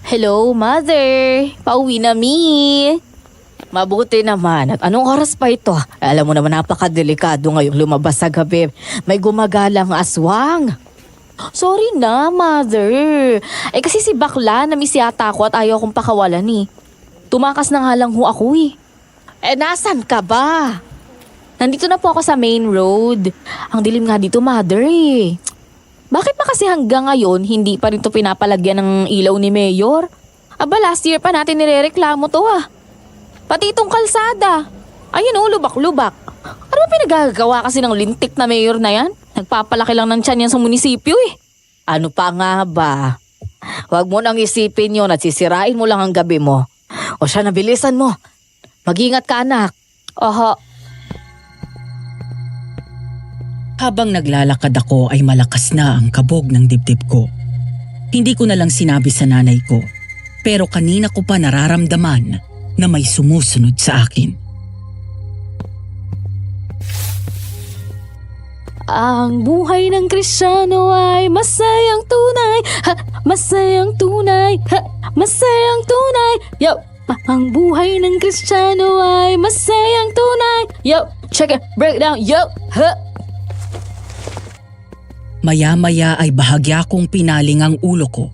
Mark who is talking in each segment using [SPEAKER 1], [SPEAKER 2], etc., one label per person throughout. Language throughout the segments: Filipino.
[SPEAKER 1] Hello, Mother. Pauwi na mi. Mabuti naman. At anong oras pa ito? Alam mo naman napakadelikado ngayong lumabas sa gabi. May gumagalang aswang. Sorry na, Mother. Kasi si bakla na-miss yata ako at ayaw kong pakawalan eh. Tumakas na nga lang ho ako eh. Nasan ka ba? Nandito na po ako sa main road. Ang dilim nga dito, Mother eh. Bakit ba kasi hanggang ngayon hindi pa rin to pinapalagyan ng ilaw ni Mayor? Aba, last year pa natin nirereklamo to ah. Pati itong kalsada. Ayun oh, lubak-lubak. Ano ba pinagagawa kasi ng lintik na mayor na yan? Nagpapalaki lang ng tiyan yan sa munisipyo eh. Ano pa nga ba? Huwag mo nang isipin yun at sisirain mo lang ang gabi mo. O siya, nabilisan mo. Mag-ingat ka, anak. Oho.
[SPEAKER 2] Habang naglalakad ako ay malakas na ang kabog ng dibdib ko. Hindi ko na lang sinabi sa nanay ko, pero kanina ko pa nararamdaman na may sumusunod sa akin.
[SPEAKER 1] Ang buhay ng Kristiyano ay masayang tunay, ha, masayang tunay, ha, masayang tunay. Yo, ang buhay ng Kristiyano ay masayang tunay. Yo, check it, break it down, yo, ha.
[SPEAKER 2] Maya-maya ay bahagya kong pinaling ang ulo ko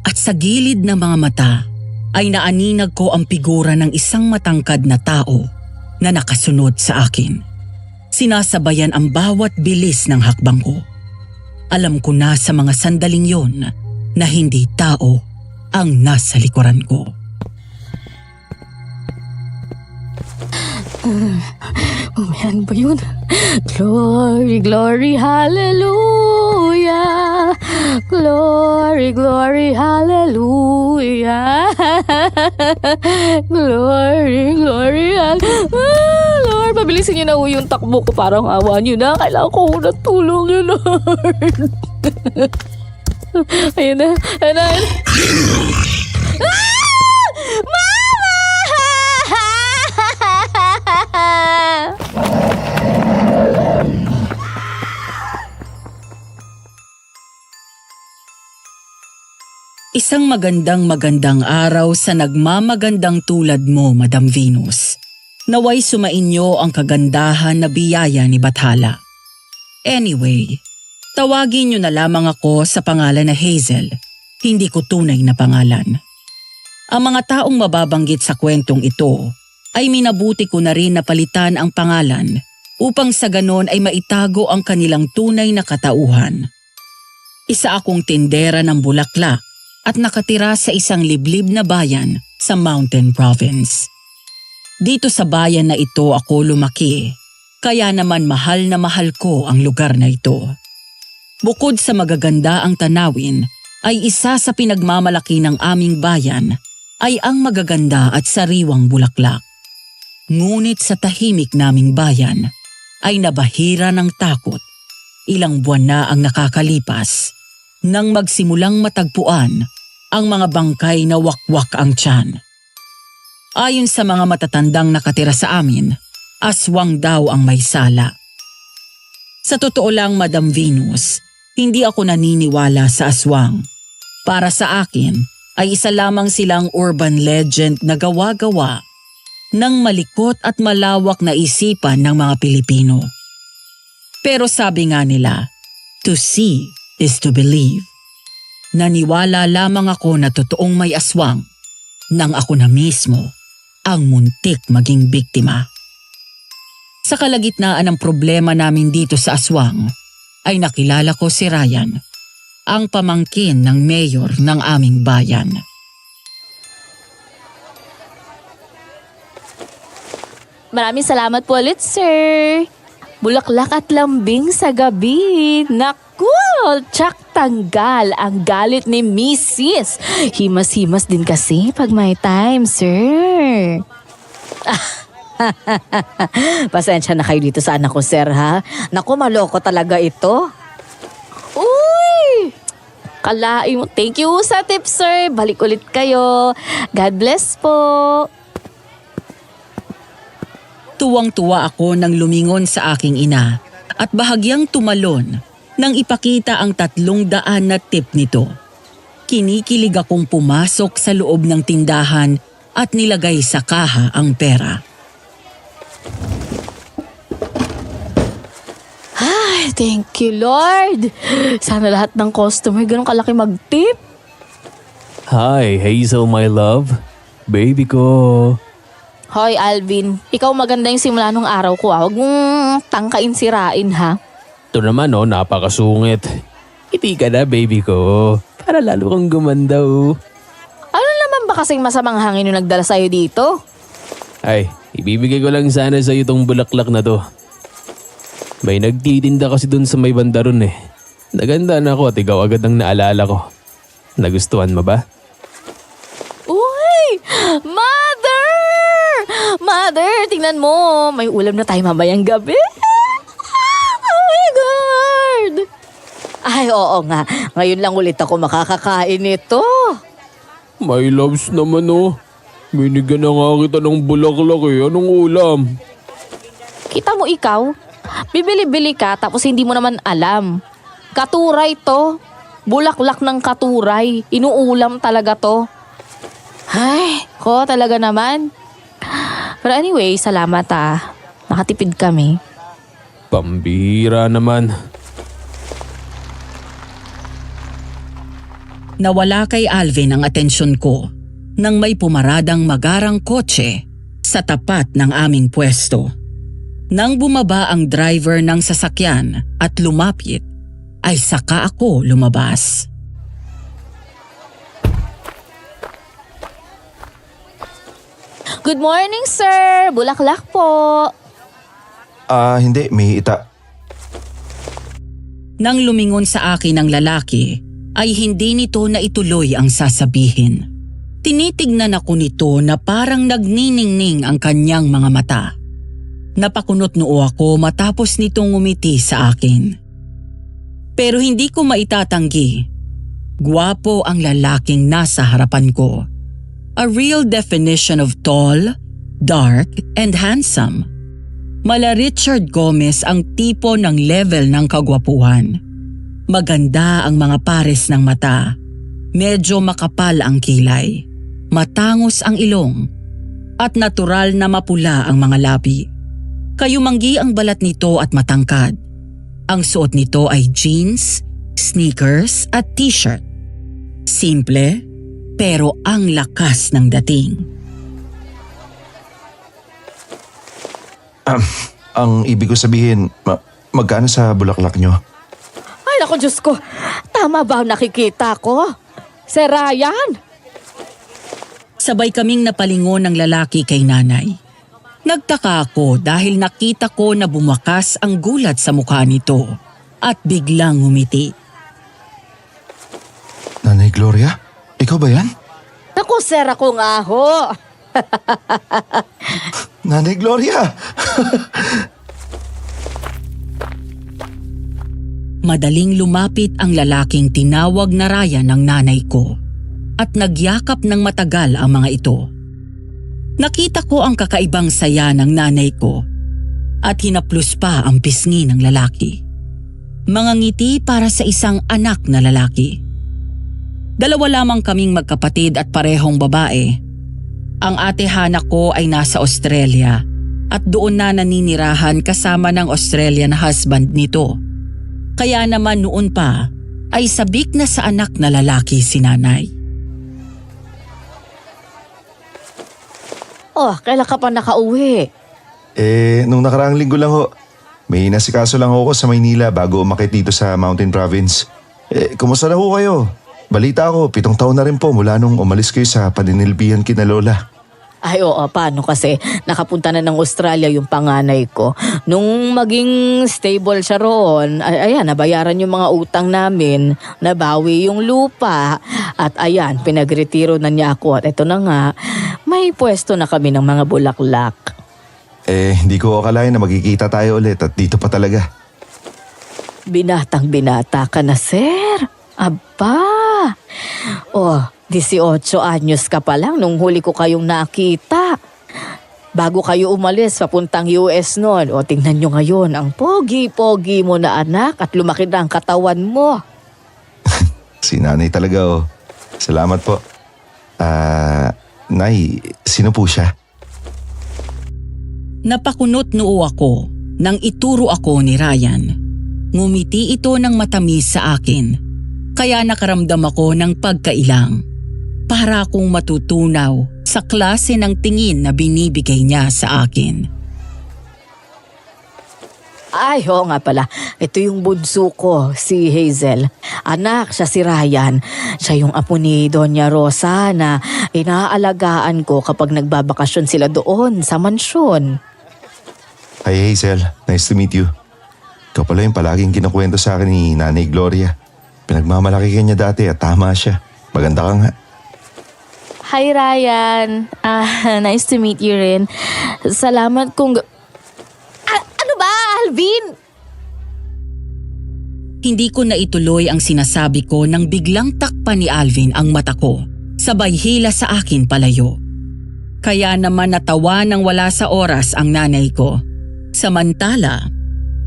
[SPEAKER 2] at sa gilid ng mga mata ay naaninag ko ang figura ng isang matangkad na tao na nakasunod sa akin. Sinasabayan ang bawat bilis ng hakbang ko. Alam ko na sa mga sandaling yon na hindi tao ang nasa likuran ko.
[SPEAKER 1] Ano ba yun? Glory, glory, hallelujah. Glory, glory, hallelujah. Glory, glory, hallelujah. Lord, pabilisin niyo na ho yung takbo ko. Parang awa niyo na. Kailangan ko na tulong niyo, Lord. Ayun na. Ayun na.
[SPEAKER 2] Isang magandang araw sa nagmamagandang tulad mo, Madam Venus. Naway sumainyo ang kagandahan na biyaya ni Bathala. Anyway, tawagin niyo na lamang ako sa pangalan na Hazel. Hindi ko tunay na pangalan. Ang mga taong mababanggit sa kwentong ito ay minabuti ko na rin na palitan ang pangalan upang sa ganon ay maitago ang kanilang tunay na katauhan. Isa akong tindera ng bulaklak at nakatira sa isang liblib na bayan sa Mountain Province. Dito sa bayan na ito ako lumaki, kaya naman mahal na mahal ko ang lugar na ito. Bukod sa magaganda ang tanawin, ay isa sa pinagmamalaki ng aming bayan ay ang magaganda at sariwang bulaklak. Ngunit sa tahimik naming bayan ay nabahira ng takot. Ilang buwan na ang nakakalipas nang magsimulang matagpuan ang mga bangkay na wakwak ang tiyan. Ayon sa mga matatandang nakatira sa amin, aswang daw ang may sala. Sa totoo lang, Madam Venus, hindi ako naniniwala sa aswang. Para sa akin, ay isa lamang silang urban legend na gawa-gawa ng malikot at malawak na isipan ng mga Pilipino. Pero sabi nga nila, to see is to believe. Naniwala lamang ako na totoong may aswang nang ako na mismo ang muntik maging biktima. Sa kalagitnaan ng problema namin dito sa aswang, ay nakilala ko si Ryan, ang pamangkin ng mayor ng aming bayan.
[SPEAKER 1] Maraming salamat po ulit, sir. Bulaklak at lambing sa gabi. Naku, tsak tanggal ang galit ni Mrs. Himas-himas din kasi pag may time, sir. Pasensya na kayo dito sa anak ko, sir, ha? Naku, maloko talaga ito. Uy! Kalain mo. Thank you sa tip, sir. Balik ulit kayo. God bless po.
[SPEAKER 2] Tuwang-tuwa ako nang lumingon sa aking ina at bahagyang tumalon nang ipakita ang 300 na tip nito. Kinikilig akong pumasok sa loob ng tindahan at nilagay sa kaha ang pera.
[SPEAKER 1] Ay, thank you, Lord. Sana lahat ng customer ganun kalaki mag-tip.
[SPEAKER 3] Hi, Hazel, my love. Baby ko.
[SPEAKER 1] Hoy, Alvin. Ikaw maganda yung simula nung araw ko. Huwag mong tangkain sirain, ha?
[SPEAKER 3] Ito naman, napakasungit. Hindi ka na, baby ko. Para lalo kang gumanda, oh.
[SPEAKER 1] Ano naman ba kasing masamang hangin yung nagdala sa'yo dito?
[SPEAKER 3] Ay, ibibigay ko lang sana sa'yo itong bulaklak na to. May nagtitinda kasi dun sa may banda ron eh. Naganda na ako at ikaw agad ang naalala ko. Nagustuhan mo ba?
[SPEAKER 1] Uy! Mother! Mother, tingnan mo. May ulam na tayo mamayang gabi. Oh my God! Ay, oo nga. Ngayon lang ulit ako makakakain nito.
[SPEAKER 3] My loves naman, oh. Binigyan na nga kita ng bulaklak eh. Anong ulam?
[SPEAKER 1] Kita mo ikaw? Bibili-bili ka tapos hindi mo naman alam. Katuray to. Bulaklak ng katuray. Inuulam talaga to. Ay, ko talaga naman. Pero anyway, salamat ah. Nakatipid kami.
[SPEAKER 3] Pambihira naman.
[SPEAKER 2] Nawala kay Alvin ang atensyon ko nang may pumaradang magarang kotse sa tapat ng aming pwesto. Nang bumaba ang driver ng sasakyan at lumapit, ay saka ako lumabas.
[SPEAKER 1] Good morning, sir. Bulaklak po.
[SPEAKER 4] Hindi. May ita.
[SPEAKER 2] Nang lumingon sa akin ang lalaki, ay hindi nito na ituloy ang sasabihin. Tinitignan ako nito na parang nagniningning ang kanyang mga mata. Napakunot noo ako matapos nitong ngumiti sa akin. Pero hindi ko maitatanggi. Gwapo ang lalaking nasa harapan ko. A real definition of tall, dark, and handsome. Mala Richard Gomez ang tipo ng level ng kagwapuhan. Maganda ang mga pares ng mata. Medyo makapal ang kilay. Matangos ang ilong. At natural na mapula ang mga labi. Kayumanggi ang balat nito at matangkad. Ang suot nito ay jeans, sneakers at t-shirt. Simple, pero ang lakas ng dating.
[SPEAKER 4] Ang ibig ko sabihin, magkano sa bulaklak nyo?
[SPEAKER 1] Ay, naku, Diyos ko. Tama ba ang nakikita ko? Si Ryan?
[SPEAKER 2] Sabay kaming napalingon ng lalaki kay nanay. Nagtaka ako dahil nakita ko na bumakas ang gulat sa mukha nito at biglang ngumiti.
[SPEAKER 4] Nanay Gloria? Ikaw ba yan?
[SPEAKER 1] Naku, sir, ako nga ho.
[SPEAKER 4] Nanay Gloria!
[SPEAKER 2] Madaling lumapit ang lalaking tinawag na Ryan ng nanay ko at nagyakap ng matagal ang mga ito. Nakita ko ang kakaibang saya ng nanay ko at hinaplos pa ang pisngi ng lalaki. Mga ngiti para sa isang anak na lalaki. Dalawa lamang kaming magkapatid at parehong babae. Ang ate Hana ko ay nasa Australia at doon na naninirahan kasama ng Australian husband nito. Kaya naman noon pa ay sabik na sa anak na lalaki si nanay.
[SPEAKER 1] Oh, kailan ka pa nakauwi?
[SPEAKER 4] Nung nakaraang linggo lang ho. May nasikaso lang ako sa Maynila bago umakit dito sa Mountain Province. Kumusta na ho kayo? Balita ko, 7 taon na rin po mula nung umalis kayo sa paninilbihan kina Lola.
[SPEAKER 1] Ay, oo, paano kasi nakapunta na ng Australia yung panganay ko. Nung maging stable siya roon, ayan, nabayaran yung mga utang namin, nabawi yung lupa. At ayan, pinagretiro na niya ako at eto na nga, may pwesto na kami ng mga bulaklak.
[SPEAKER 4] Hindi ko akalain na magkikita tayo ulit at dito pa talaga.
[SPEAKER 1] Binatang binata ka na, sir. Aba! Oh, 18 anyos ka pa lang nung huli ko kayong nakita. Bago kayo umalis papuntang US noon, o tingnan nyo ngayon ang pogi-pogi mo na anak at lumaki na ang katawan mo.
[SPEAKER 4] Si nanay talaga oh. Salamat po. Nay, sino po siya?
[SPEAKER 2] Napakunot noo ako nang ituro ako ni Ryan. Ngumiti ito ng matamis sa akin, kaya nakaramdam ako ng pagkailang. Para akong matutunaw sa klase ng tingin na binibigay niya sa akin.
[SPEAKER 1] Ay, oo nga pala. Ito yung bunso ko, si Hazel. Anak, siya si Ryan. Siya yung apo ni Doña Rosa na inaalagaan ko kapag nagbabakasyon sila doon sa mansyon.
[SPEAKER 4] Hi Hazel, nice to meet you. Ikaw pala yung palaging kinukwento sa akin ni Nanay Gloria. Pinagmamalaki ka niya dati at tama siya. Maganda ka nga.
[SPEAKER 1] Hi Ryan. Nice to meet you rin. Salamat kung... ano ba, Alvin?
[SPEAKER 2] Hindi ko na ituloy ang sinasabi ko nang biglang takpan ni Alvin ang mata ko. Sabay hila sa akin palayo. Kaya naman natawa nang wala sa oras ang nanay ko. Samantala,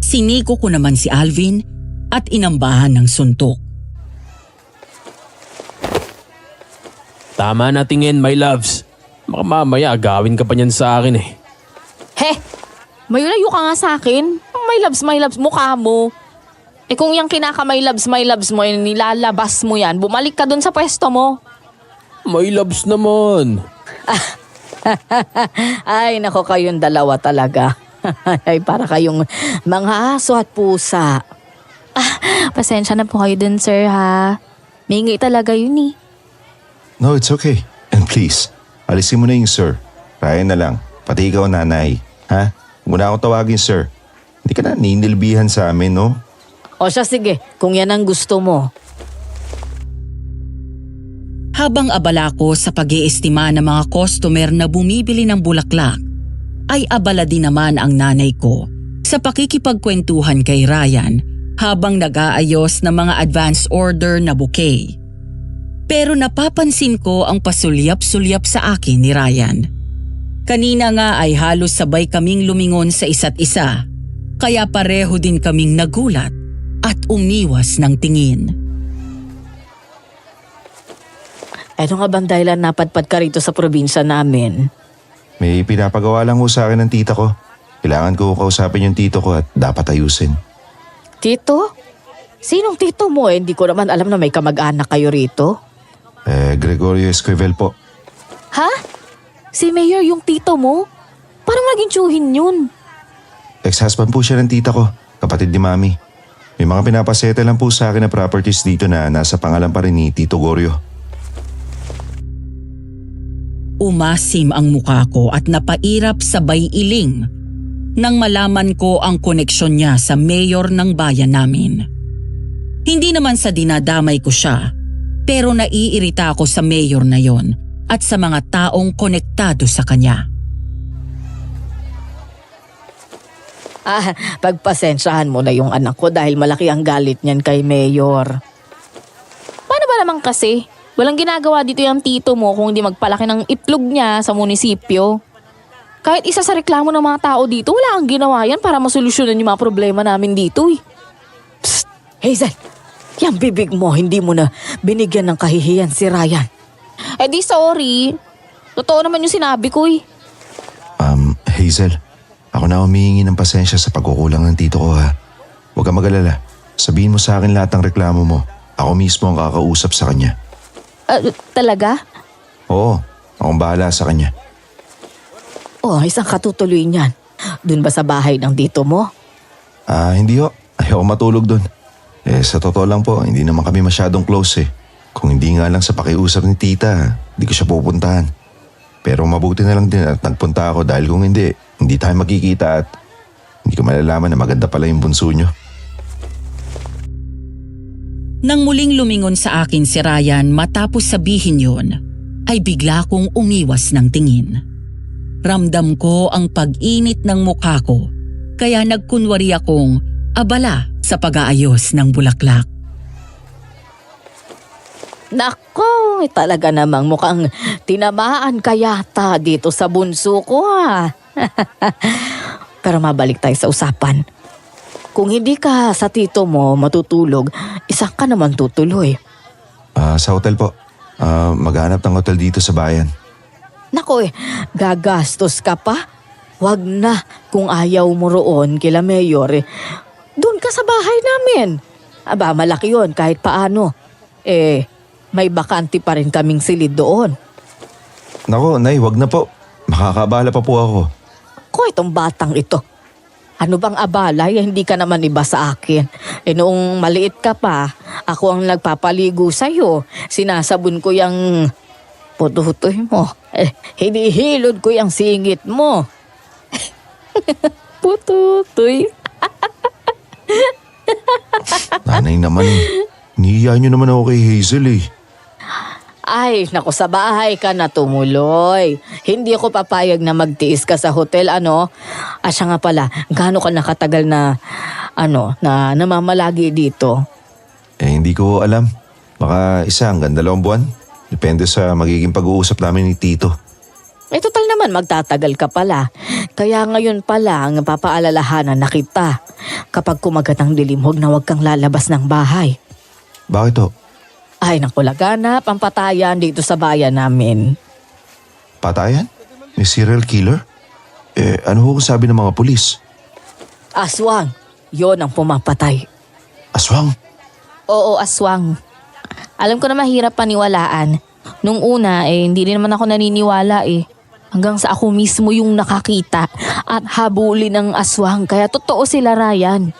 [SPEAKER 2] siniko ko naman si Alvin at inambahan ng suntok.
[SPEAKER 3] Tama na tingin, my loves. Baka mamaya agawin ka pa niyan sa akin eh.
[SPEAKER 1] He, mayulayo ka nga sa akin. My loves, mukha mo. Eh kung yung my loves mo, nilalabas mo yan, bumalik ka dun sa pwesto mo.
[SPEAKER 3] My loves naman.
[SPEAKER 1] Ay, nako kayong dalawa talaga. Ay, para kayong mga aso at pusa. Pasensya na po kayo dun, sir, ha? Mingi talaga yun eh.
[SPEAKER 4] No, it's okay. And please, alisin mo na yung sir. Ryan na lang. Pati ikaw, nanay. Ha? Huwag mo na akong tawagin, sir. Hindi ka na ninilbihan sa amin, no?
[SPEAKER 1] O siya, sige. Kung yan ang gusto mo.
[SPEAKER 2] Habang abala ko sa pag-iestima ng mga customer na bumibili ng bulaklak, ay abala din naman ang nanay ko sa pakikipagkwentuhan kay Ryan habang nag-aayos ng mga advance order na bouquet. Pero napapansin ko ang pasulyap-sulyap sa akin ni Ryan. Kanina nga ay halos sabay kaming lumingon sa isa't isa, kaya pareho din kaming nagulat at umiwas ng tingin.
[SPEAKER 1] Ano nga bang dahilan napadpad ka rito sa probinsya namin?
[SPEAKER 4] May pinapagawa lang ho sa akin ng tita ko. Kailangan ko kausapin yung tito ko at dapat ayusin.
[SPEAKER 1] Tito? Sinong tito mo? Hindi ko naman alam na may kamag-anak kayo rito.
[SPEAKER 4] Gregorio Esquivel po.
[SPEAKER 1] Ha? Si Mayor yung tito mo? Parang naging tsuhin yun.
[SPEAKER 4] Ex-husband po siya ng tita ko, kapatid ni Mami. May mga pinapasete lang po sa akin na properties dito na nasa pangalan pa rin ni Tito Gorio.
[SPEAKER 2] Umasim ang mukha ko at napairap sabay iling nang malaman ko ang koneksyon niya sa mayor ng bayan namin. Hindi naman sa dinadamay ko siya, pero naiirita ako sa mayor na yon at sa mga taong konektado sa kanya.
[SPEAKER 1] Pagpasensyahan mo na yung anak ko dahil malaki ang galit niyan kay Mayor. Paano ba naman kasi? Walang ginagawa dito yung tito mo kung hindi magpalaki ng itlog niya sa munisipyo. Kahit isa sa reklamo ng mga tao dito, wala kang ginawa yan para masolusyonan yung mga problema namin dito eh. Psst! Hazel! Yang bibig mo, hindi mo na binigyan ng kahihiyan si Ryan. Eh di sorry. Totoo naman yung sinabi ko eh.
[SPEAKER 4] Hazel, ako na humihingi ng pasensya sa pagkukulang ng tito ko ha. Huwag kang mag-alala. Sabihin mo sa akin lahat ng reklamo mo. Ako mismo ang kakausap sa kanya.
[SPEAKER 1] Talaga?
[SPEAKER 4] Oo, akong bahala sa kanya.
[SPEAKER 1] Oh, isang katutuloy niyan. Doon ba sa bahay ng tito mo?
[SPEAKER 4] Hindi ho. Ayoko matulog dun. Sa totoo lang po, hindi naman kami masyadong close eh. Kung hindi nga lang sa pakiusap ni tita, hindi ko siya pupuntahan. Pero mabuti na lang din at nagpunta ako dahil kung hindi tayo magkikita at hindi ko malalaman na maganda pala yung bunso nyo.
[SPEAKER 2] Nang muling lumingon sa akin si Ryan matapos sabihin yon, ay bigla kong umiwas ng tingin. Ramdam ko ang pag-init ng mukha ko, kaya nagkunwari akong abala sa pag-aayos ng bulaklak.
[SPEAKER 1] Nako, talaga namang mukhang tinamaan ka yata dito sa bunso ko ha. Pero mabalik tayo sa usapan. Kung hindi ka sa tito mo matutulog, isa ka naman tutuloy.
[SPEAKER 4] Sa hotel po. Maghanap ng hotel dito sa bayan.
[SPEAKER 1] Nako gagastos ka pa. Wag na kung ayaw mo roon kila Mayor doon ka sa bahay namin. Aba, malaki yon kahit paano. May bakante pa rin kaming silid doon.
[SPEAKER 4] Nako, Nay, wag na po. Makakabala pa po ako.
[SPEAKER 1] Ko itong batang ito. Ano bang abala? Hindi ka naman iba sa akin. Noong maliit ka pa, ako ang nagpapaligo sa'yo. Sinasabon ko yung pututoy mo. Hinihilod ko yung singit mo. Pututoy.
[SPEAKER 4] Nanay naman niya nyo naman ako kay Hazel
[SPEAKER 1] Ay, naku, sa bahay ka na tumuloy. Hindi ako papayag na magtiis ka sa hotel, ano? Siya nga pala, gaano ka nakatagal na, na namamalagi dito?
[SPEAKER 4] Hindi ko alam. Baka 1 hanggang 2 buwan. Depende sa magiging pag-uusap namin ni Tito.
[SPEAKER 1] Total naman magtatagal ka pala. Kaya ngayon pa lang papaalalahanan na kita. Kapag kumagat ang dilim, huwag na huwag kang lalabas ng bahay.
[SPEAKER 4] Bakit to?
[SPEAKER 1] Ay, naku, laganap ang patayan dito sa bayan namin.
[SPEAKER 4] Patayan? May serial killer? Ano ho sabi ng mga pulis?
[SPEAKER 1] Aswang, yon ang pumapatay.
[SPEAKER 4] Aswang?
[SPEAKER 1] Oo, aswang. Alam ko na mahirap paniwalaan. Nung una, hindi rin naman ako naniniwala . Hanggang sa ako mismo yung nakakita at habulin ng aswang. Kaya totoo sila, Ryan.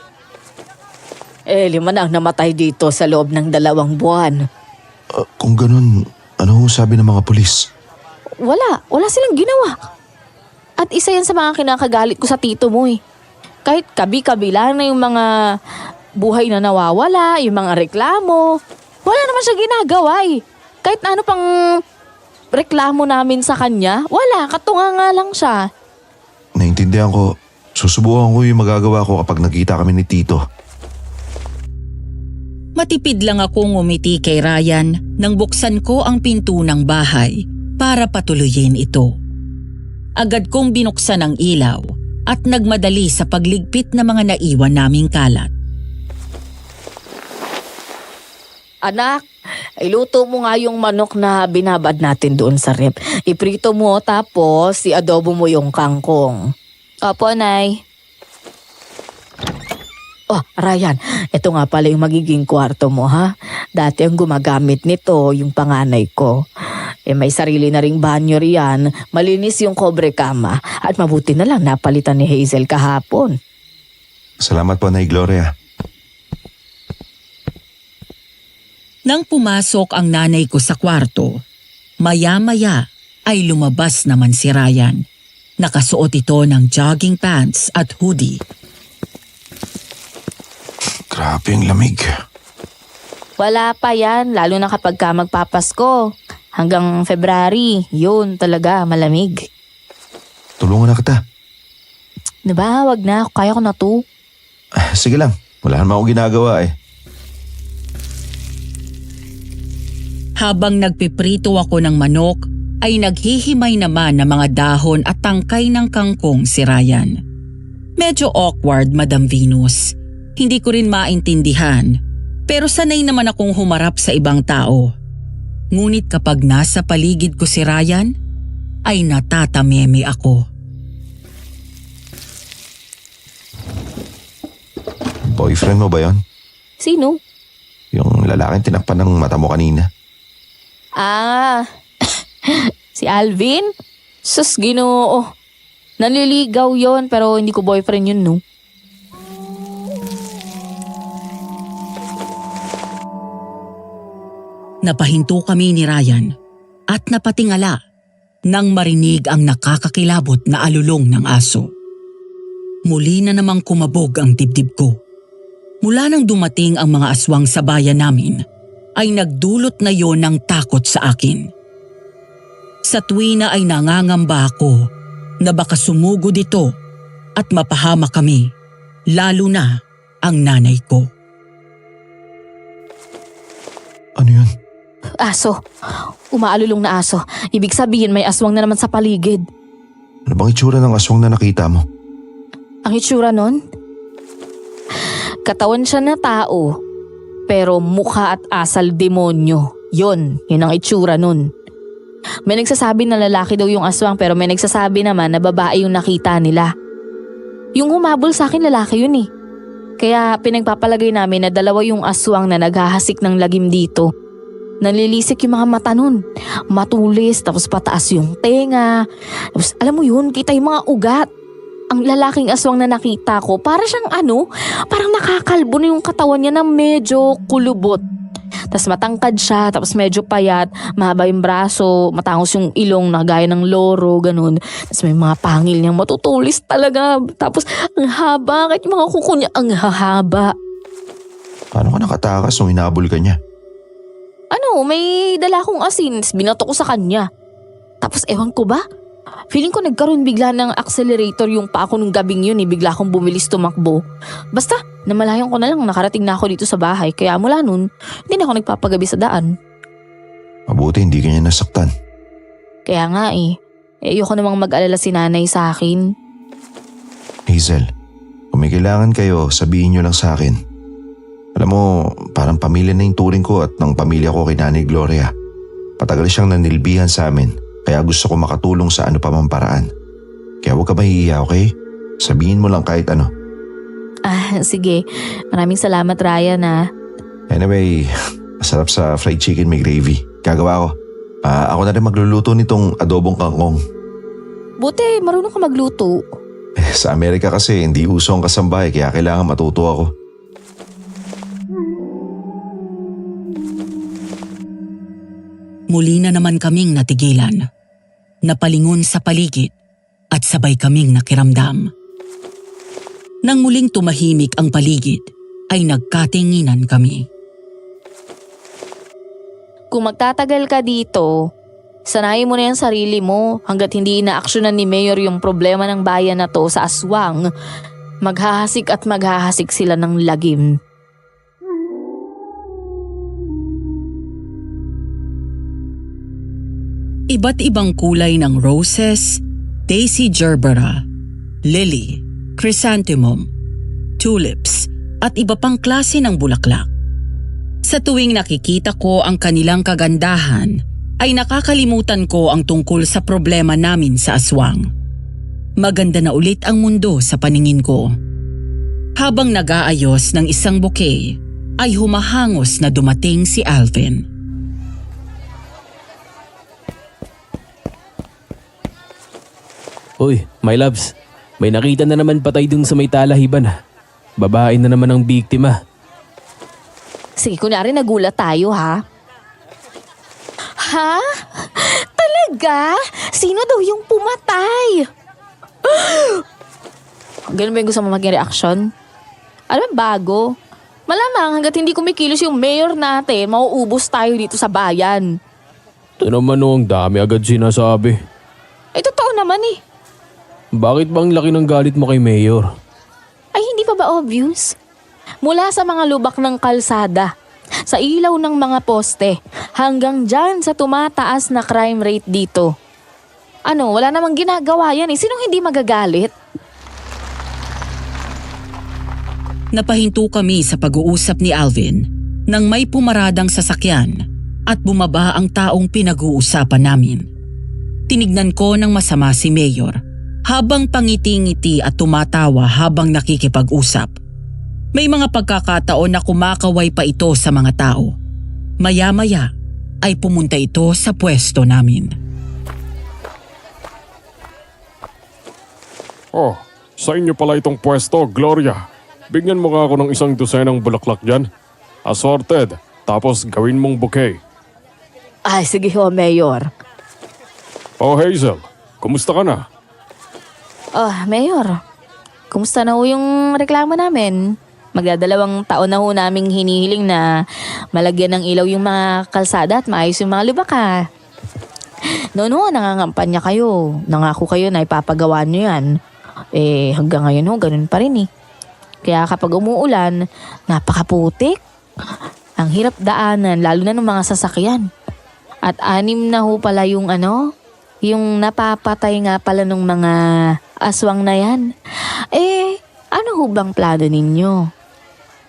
[SPEAKER 1] 5 na ang namatay dito sa loob ng 2 buwan.
[SPEAKER 4] Kung ganun, ano ho sabi ng mga pulis?
[SPEAKER 1] Wala silang ginawa. At isa yan sa mga kinakagalit ko sa tito mo . Kahit kabi-kabila na yung mga buhay na nawawala, yung mga reklamo. Wala naman siya ginagawa . Kahit na ano pang reklamo namin sa kanya, wala, katunga nga lang siya.
[SPEAKER 4] Naintindihan ko. Susubukan ko yung magagawa ko kapag nakita kami ni Tito.
[SPEAKER 2] Matipid lang akong ngumiti kay Ryan nang buksan ko ang pinto ng bahay para patuloyin ito. Agad kong binuksan ang ilaw at nagmadali sa pagligpit ng mga naiwan naming kalat.
[SPEAKER 1] Anak, iluto mo nga yung manok na binabad natin doon sa rep. Iprito mo tapos i-adobo mo yung kangkong. Opo, Nay. Oh, Ryan, ito nga pala yung magiging kwarto mo, ha? Dati ang gumagamit nito yung panganay ko. May sarili na ring banyo riyan, malinis yung kobre kama at mabuti na lang napalitan ni Hazel kahapon.
[SPEAKER 4] Salamat po, Nay Gloria.
[SPEAKER 2] Nang pumasok ang nanay ko sa kwarto, maya-maya ay lumabas naman si Ryan. Nakasuot ito ng jogging pants at hoodie.
[SPEAKER 4] Grabe ang lamig.
[SPEAKER 1] Wala pa yan, lalo na kapag ka magpapasko. Hanggang February, yun talaga malamig.
[SPEAKER 4] Tulungan na kita.
[SPEAKER 1] Diba, wag na, kaya ko na to.
[SPEAKER 4] Sige lang, wala naman akong ginagawa .
[SPEAKER 2] Habang nagpiprito ako ng manok, ay naghihimay naman ng mga dahon at tangkay ng kangkong si Ryan. Medyo awkward, Madam Venus. Hindi ko rin maintindihan, pero sanay naman akong humarap sa ibang tao. Ngunit kapag nasa paligid ko si Ryan, ay natatameme ako.
[SPEAKER 4] Boyfriend mo ba yon?
[SPEAKER 1] Sino?
[SPEAKER 4] Yung lalaking tinakpan ng mata mo kanina.
[SPEAKER 1] Si Alvin? Sus, Ginoo. Naliligaw yon pero hindi ko boyfriend yun, no?
[SPEAKER 2] Napahinto kami ni Ryan at napatingala nang marinig ang nakakakilabot na alulong ng aso. Muli na namang kumabog ang dibdib ko. Mula nang dumating ang mga aswang sa bayan namin, ay nagdulot na yon ng takot sa akin. Sa tuwina ay nangangamba ako na baka sumugod ito at mapahama kami, lalo na ang nanay ko.
[SPEAKER 4] Ano yun?
[SPEAKER 1] Aso. Umaalulong na aso. Ibig sabihin may aswang na naman sa paligid.
[SPEAKER 4] Ano bang itsura ng aswang na nakita mo?
[SPEAKER 1] Ang itsura nun? Katawan siya na tao, pero mukha at asal demonyo Yun ang itsura nun. May nagsasabi na lalaki daw yung aswang pero may nagsasabi naman na babae yung nakita nila. Yung humabol sa akin lalaki yun eh. Kaya pinagpapalagay namin na dalawa yung aswang na naghahasik ng lagim dito. Nalilisik yung mga mata nun. Matulis, tapos pataas yung tenga. Tapos alam mo yun, kita yung mga ugat. Ang lalaking aswang na nakita ko, para siyang parang nakakalbo na yung katawan niya na medyo kulubot. Tapos matangkad siya, tapos medyo payat, mahaba yung braso, matangos yung ilong na gaya ng loro, ganun. Tapos may mga pangil niyang matutulis talaga. Tapos ang haba, kahit yung mga kuko niya, ang hahaba.
[SPEAKER 4] Paano ka nakatakas nung hinabol ka niya?
[SPEAKER 1] May dala akong asin, tapos binato ko sa kanya. Tapos ewan ko ba? Feeling ko nagkaroon bigla ng accelerator yung pa ako nung gabing yun eh. Bigla akong bumilis tumakbo. Basta, namalayan ko na lang nakarating na ako dito sa bahay. Kaya mula nun, hindi na ako nagpapagabi sa daan.
[SPEAKER 4] Mabuti hindi ka niya nasaktan.
[SPEAKER 1] Kaya nga eh. Ayoko namang mag-alala si nanay sa akin.
[SPEAKER 4] Hazel, kung may kailangan kayo, sabihin niyo lang sa akin. Alam mo, parang pamilya na yung turing ko at ng pamilya ko kay Nanay Gloria. Patagal siyang nanilbihan sa amin, kaya gusto ko makatulong sa ano pa mang paraan. Kaya huwag ka mahihiya, okay? Sabihin mo lang kahit ano.
[SPEAKER 1] Sige. Maraming salamat, Ryan
[SPEAKER 4] Anyway, masarap sa fried chicken may gravy. Gagawa ko. Ako na rin magluluto nitong adobong kangkong.
[SPEAKER 1] Buti, marunong ka magluto.
[SPEAKER 4] Sa Amerika kasi hindi uso ang kasambahay kaya kailangan matuto ako.
[SPEAKER 2] Muli na naman kaming natigilan. Napalingon sa paligid at sabay kaming nakiramdam. Nang muling tumahimik ang paligid, ay nagkatinginan kami.
[SPEAKER 1] Kung magtatagal ka dito, sanayin mo na yung sarili mo hanggat hindi inaaksyonan ni Mayor yung problema ng bayan na to sa aswang. Maghahasik at maghahasik sila ng lagim.
[SPEAKER 2] Iba't ibang kulay ng roses, daisy gerbera, lily, chrysanthemum, tulips at iba pang klase ng bulaklak. Sa tuwing nakikita ko ang kanilang kagandahan, ay nakakalimutan ko ang tungkol sa problema namin sa aswang. Maganda na ulit ang mundo sa paningin ko. Habang nag-aayos ng isang bouquet, ay humahangos na dumating si Alvin.
[SPEAKER 3] Uy, my loves. May nakita na naman patay dun sa may talahiban. Babae na naman ang biktima.
[SPEAKER 1] Sige, kunwari nagulat tayo ha. Ha? Talaga? Sino daw yung pumatay? Ganun ba yung gusto mo maging reaksyon? Alam mo, bago. Malamang hanggat hindi kumikilos yung mayor natin, mauubos tayo dito sa bayan.
[SPEAKER 3] Ito naman ang dami agad sinasabi.
[SPEAKER 1] Totoo naman eh.
[SPEAKER 3] Bakit bang laki ng galit mo kay Mayor?
[SPEAKER 1] Ay, hindi pa ba obvious? Mula sa mga lubak ng kalsada, sa ilaw ng mga poste, hanggang dyan sa tumataas na crime rate dito. Wala namang ginagawa yan eh. Sinong hindi magagalit?
[SPEAKER 2] Napahinto kami sa pag-uusap ni Alvin nang may pumaradang sasakyan at bumaba ang taong pinag-uusapan namin. Tinignan ko ng masama si Mayor habang pangiti-ngiti at tumatawa habang nakikipag-usap. May mga pagkakataon na kumakaway pa ito sa mga tao. Maya-maya ay pumunta ito sa pwesto namin.
[SPEAKER 5] Oh, sa inyo pala itong pwesto, Gloria. Bigyan mo nga ako ng isang dosenang bulaklak dyan. Assorted, tapos gawin mong bouquet.
[SPEAKER 1] Ay, sige ho, Mayor.
[SPEAKER 5] Oh, Hazel, kumusta ka na?
[SPEAKER 1] Mayor, kumusta na ho yung reklamo namin? Magdadalawang taon na ho naming hinihiling na malagyan ng ilaw yung mga kalsada at maayos yung mga lubak ha. Noon nangangampanya kayo. Nangako kayo na ipapagawa nyo yan. Hanggang ngayon ho, ganun pa rin eh. Kaya kapag umuulan, napakaputik. Ang hirap daanan, lalo na ng mga sasakyan. At 6 na ho pala yung yung napapatay nga pala ng mga aswang na yan. Ano ho bang plano ninyo?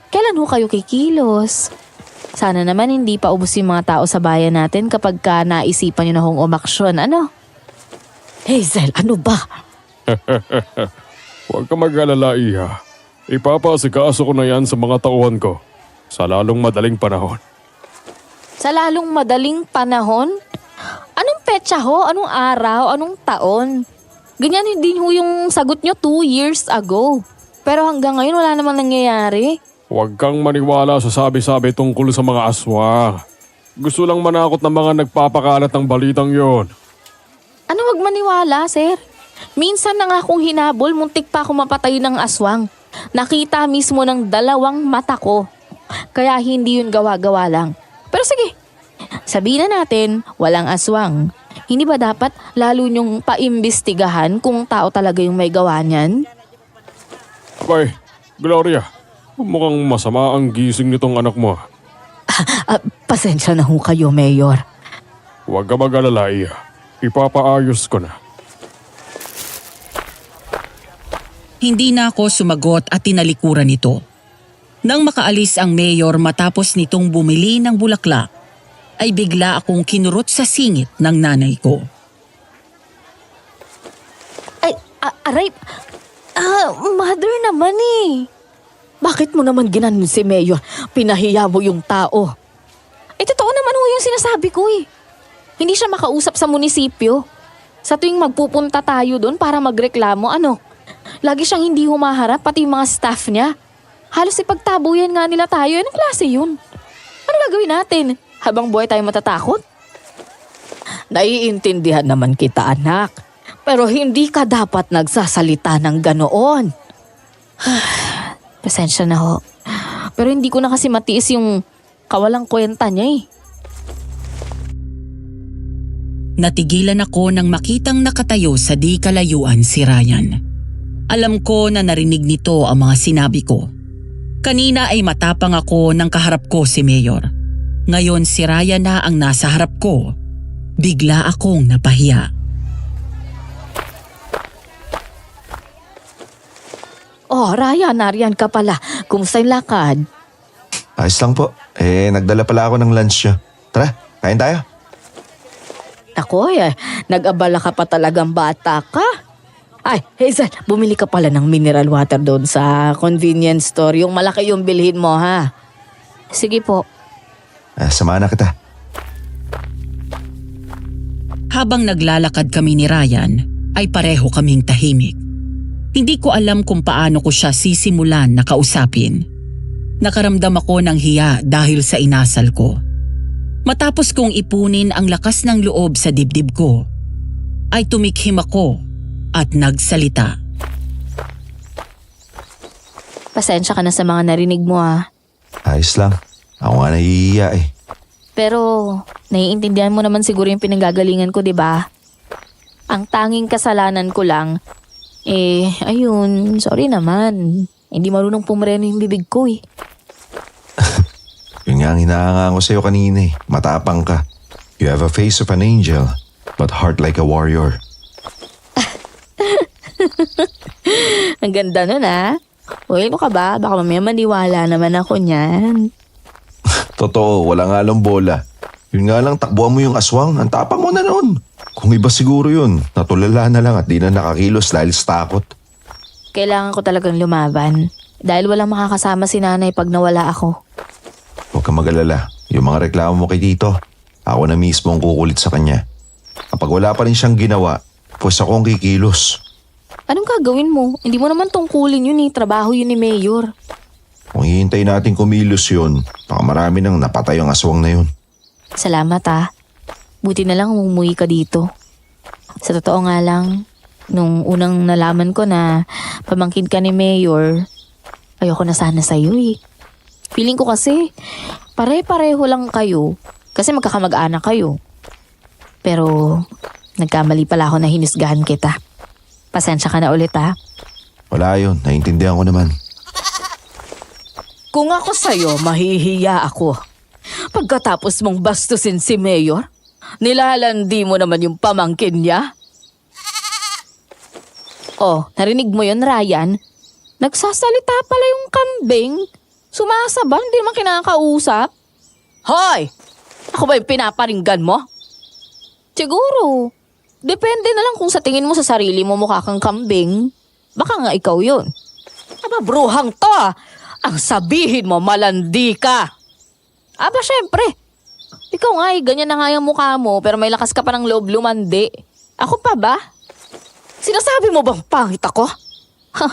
[SPEAKER 1] Kailan ho kayo kikilos? Sana naman hindi pa ubos yung mga tao sa bayan natin kapag ka naisipan nyo na hong umaksyon, ano? Hazel, ano ba?
[SPEAKER 5] Huwag ka mag-alala, Iha. Ipapasikaso ko na yan sa mga tauhan ko sa lalong madaling panahon.
[SPEAKER 1] Sa lalong madaling panahon? Anong petsa ho? Anong araw? Anong taon? Ganyan din ho yung sagot nyo 2 years ago. Pero hanggang ngayon wala namang nangyayari.
[SPEAKER 5] Huwag kang maniwala sa sabi-sabi tungkol sa mga aswang. Gusto lang manakot ng mga nagpapakalat ng balitang yon.
[SPEAKER 1] Ano wag maniwala, sir? Minsan na nga akong hinabol, muntik pa ako mapatay ng aswang. Nakita mismo ng 2 mata ko. Kaya hindi yun gawa-gawa lang. Pero sige, sabihin na natin, walang aswang. Hindi ba dapat lalo nyong paimbestigahan kung tao talaga yung may gawa niyan?
[SPEAKER 5] Abay, Gloria, mukhang masama ang gising nitong anak mo.
[SPEAKER 1] Pasensya na ho kayo, Mayor.
[SPEAKER 5] Huwag ka mag-alala, Iha. Ipapaayos ko na.
[SPEAKER 2] Hindi na ako sumagot at tinalikuran ito. Nang makaalis ang mayor matapos nitong bumili ng bulaklak, ay bigla akong kinurot sa singit ng nanay ko.
[SPEAKER 1] Ay, aray. Mother naman eh. Bakit mo naman ginanon si Mayor? Pinahiya mo yung tao. Totoo naman ho yung sinasabi ko eh. Hindi siya makausap sa munisipyo. Sa tuwing magpupunta tayo doon para magreklamo, lagi siyang hindi humaharap pati yung mga staff niya. Halos ipagtabuyan nga nila tayo. Anong klase yun? Ano gagawin natin? Habang buhay tayo matatakot? Naiintindihan naman kita, anak. Pero hindi ka dapat nagsasalita ng ganoon. Pasensya na ho. Pero hindi ko na kasi matiis yung kawalang kwenta niya eh.
[SPEAKER 2] Natigilan ako nang makitang nakatayo sa di kalayuan si Ryan. Alam ko na narinig nito ang mga sinabi ko. Kanina ay matapang ako nang kaharap ko si Mayor. Ngayon si Ryan na ang nasa harap ko. Bigla akong napahiya.
[SPEAKER 1] Oh, Ryan, nariyan ka pala. Kumusta yung lakad?
[SPEAKER 4] Ayos lang po. Nagdala pala ako ng lunch nyo. Tara, kain tayo.
[SPEAKER 1] Ako nag-abala ka pa talagang bata ka. Ay, Hazel, bumili ka pala ng mineral water doon sa convenience store. Yung malaki yung bilhin mo, ha? Sige po.
[SPEAKER 4] Samahan na kita.
[SPEAKER 2] Habang naglalakad kami ni Ryan, ay pareho kaming tahimik. Hindi ko alam kung paano ko siya sisimulan na kausapin. Nakaramdam ako ng hiya dahil sa inasal ko. Matapos kong ipunin ang lakas ng loob sa dibdib ko, ay tumikhim ako at nagsalita.
[SPEAKER 1] Pasensya ka na sa mga narinig mo, ha?
[SPEAKER 4] Ayos lang. Ako nga nahihiya eh.
[SPEAKER 1] Pero, naiintindihan mo naman siguro yung pinanggagalingan ko, di ba? Ang tanging kasalanan ko lang, ayun, sorry naman. Hindi marunong pumareno yung bibig ko eh.
[SPEAKER 4] Yun nga ang hinahangaan ko sa'yo kanina eh. Matapang ka. You have a face of an angel, but heart like a warrior.
[SPEAKER 1] Ang ganda nun, ha? Uy, ano ka ba? Baka mamaya maniwala naman ako niyan.
[SPEAKER 4] Totoo, wala nga lang bola. Yun nga lang, takbuhan mo yung aswang. Ang tapang mo na noon. Kung iba siguro yun, natulala na lang at di na nakakilos dahil sa takot.
[SPEAKER 1] Kailangan ko talagang lumaban. Dahil walang makakasama si nanay pag nawala ako.
[SPEAKER 4] Huwag kang mag-alala. Yung mga reklamo mo kay Tito, ako na mismo ang kukulit sa kanya. Kapag wala pa rin siyang ginawa, pues ako ang kikilos.
[SPEAKER 1] Anong gagawin mo? Hindi mo naman tungkulin yun eh. Trabaho yun ni Mayor.
[SPEAKER 4] Kung hihintay natin kumilos yun, baka marami nang napatay ang aswang na yun.
[SPEAKER 1] Salamat, ha. Buti na lang umuwi ka dito. Sa totoo nga lang, nung unang nalaman ko na pamangkin ka ni Mayor, ayoko na sana sa'yo eh. Feeling ko kasi, pare-pareho lang kayo kasi magkakamag-anak kayo. Pero, nagkamali pala ako na hinusgahan kita. Pasensya ka na ulit, ha.
[SPEAKER 4] Wala yun, naiintindihan ko naman.
[SPEAKER 1] Kung ako sa'yo, mahihiya ako. Pagkatapos mong bastusin si Mayor, nilalandi mo naman yung pamangkin niya. Oh, narinig mo yun, Ryan? Nagsasalita pala yung kambing. Sumasabang, hindi naman kinakausap. Hoy! Ako ba yung pinaparinggan mo? Siguro. Depende na lang kung sa tingin mo sa sarili mo mukha kang kambing. Baka nga ikaw yun. Aba, bruhang to ah. Ang sabihin mo, malandi ka. Aba, syempre. Ikaw nga ganyan na nga yung mukha mo pero may lakas ka pa ng loob lumandi. Ako pa ba? Sinasabi mo bang pangit ako? Ha?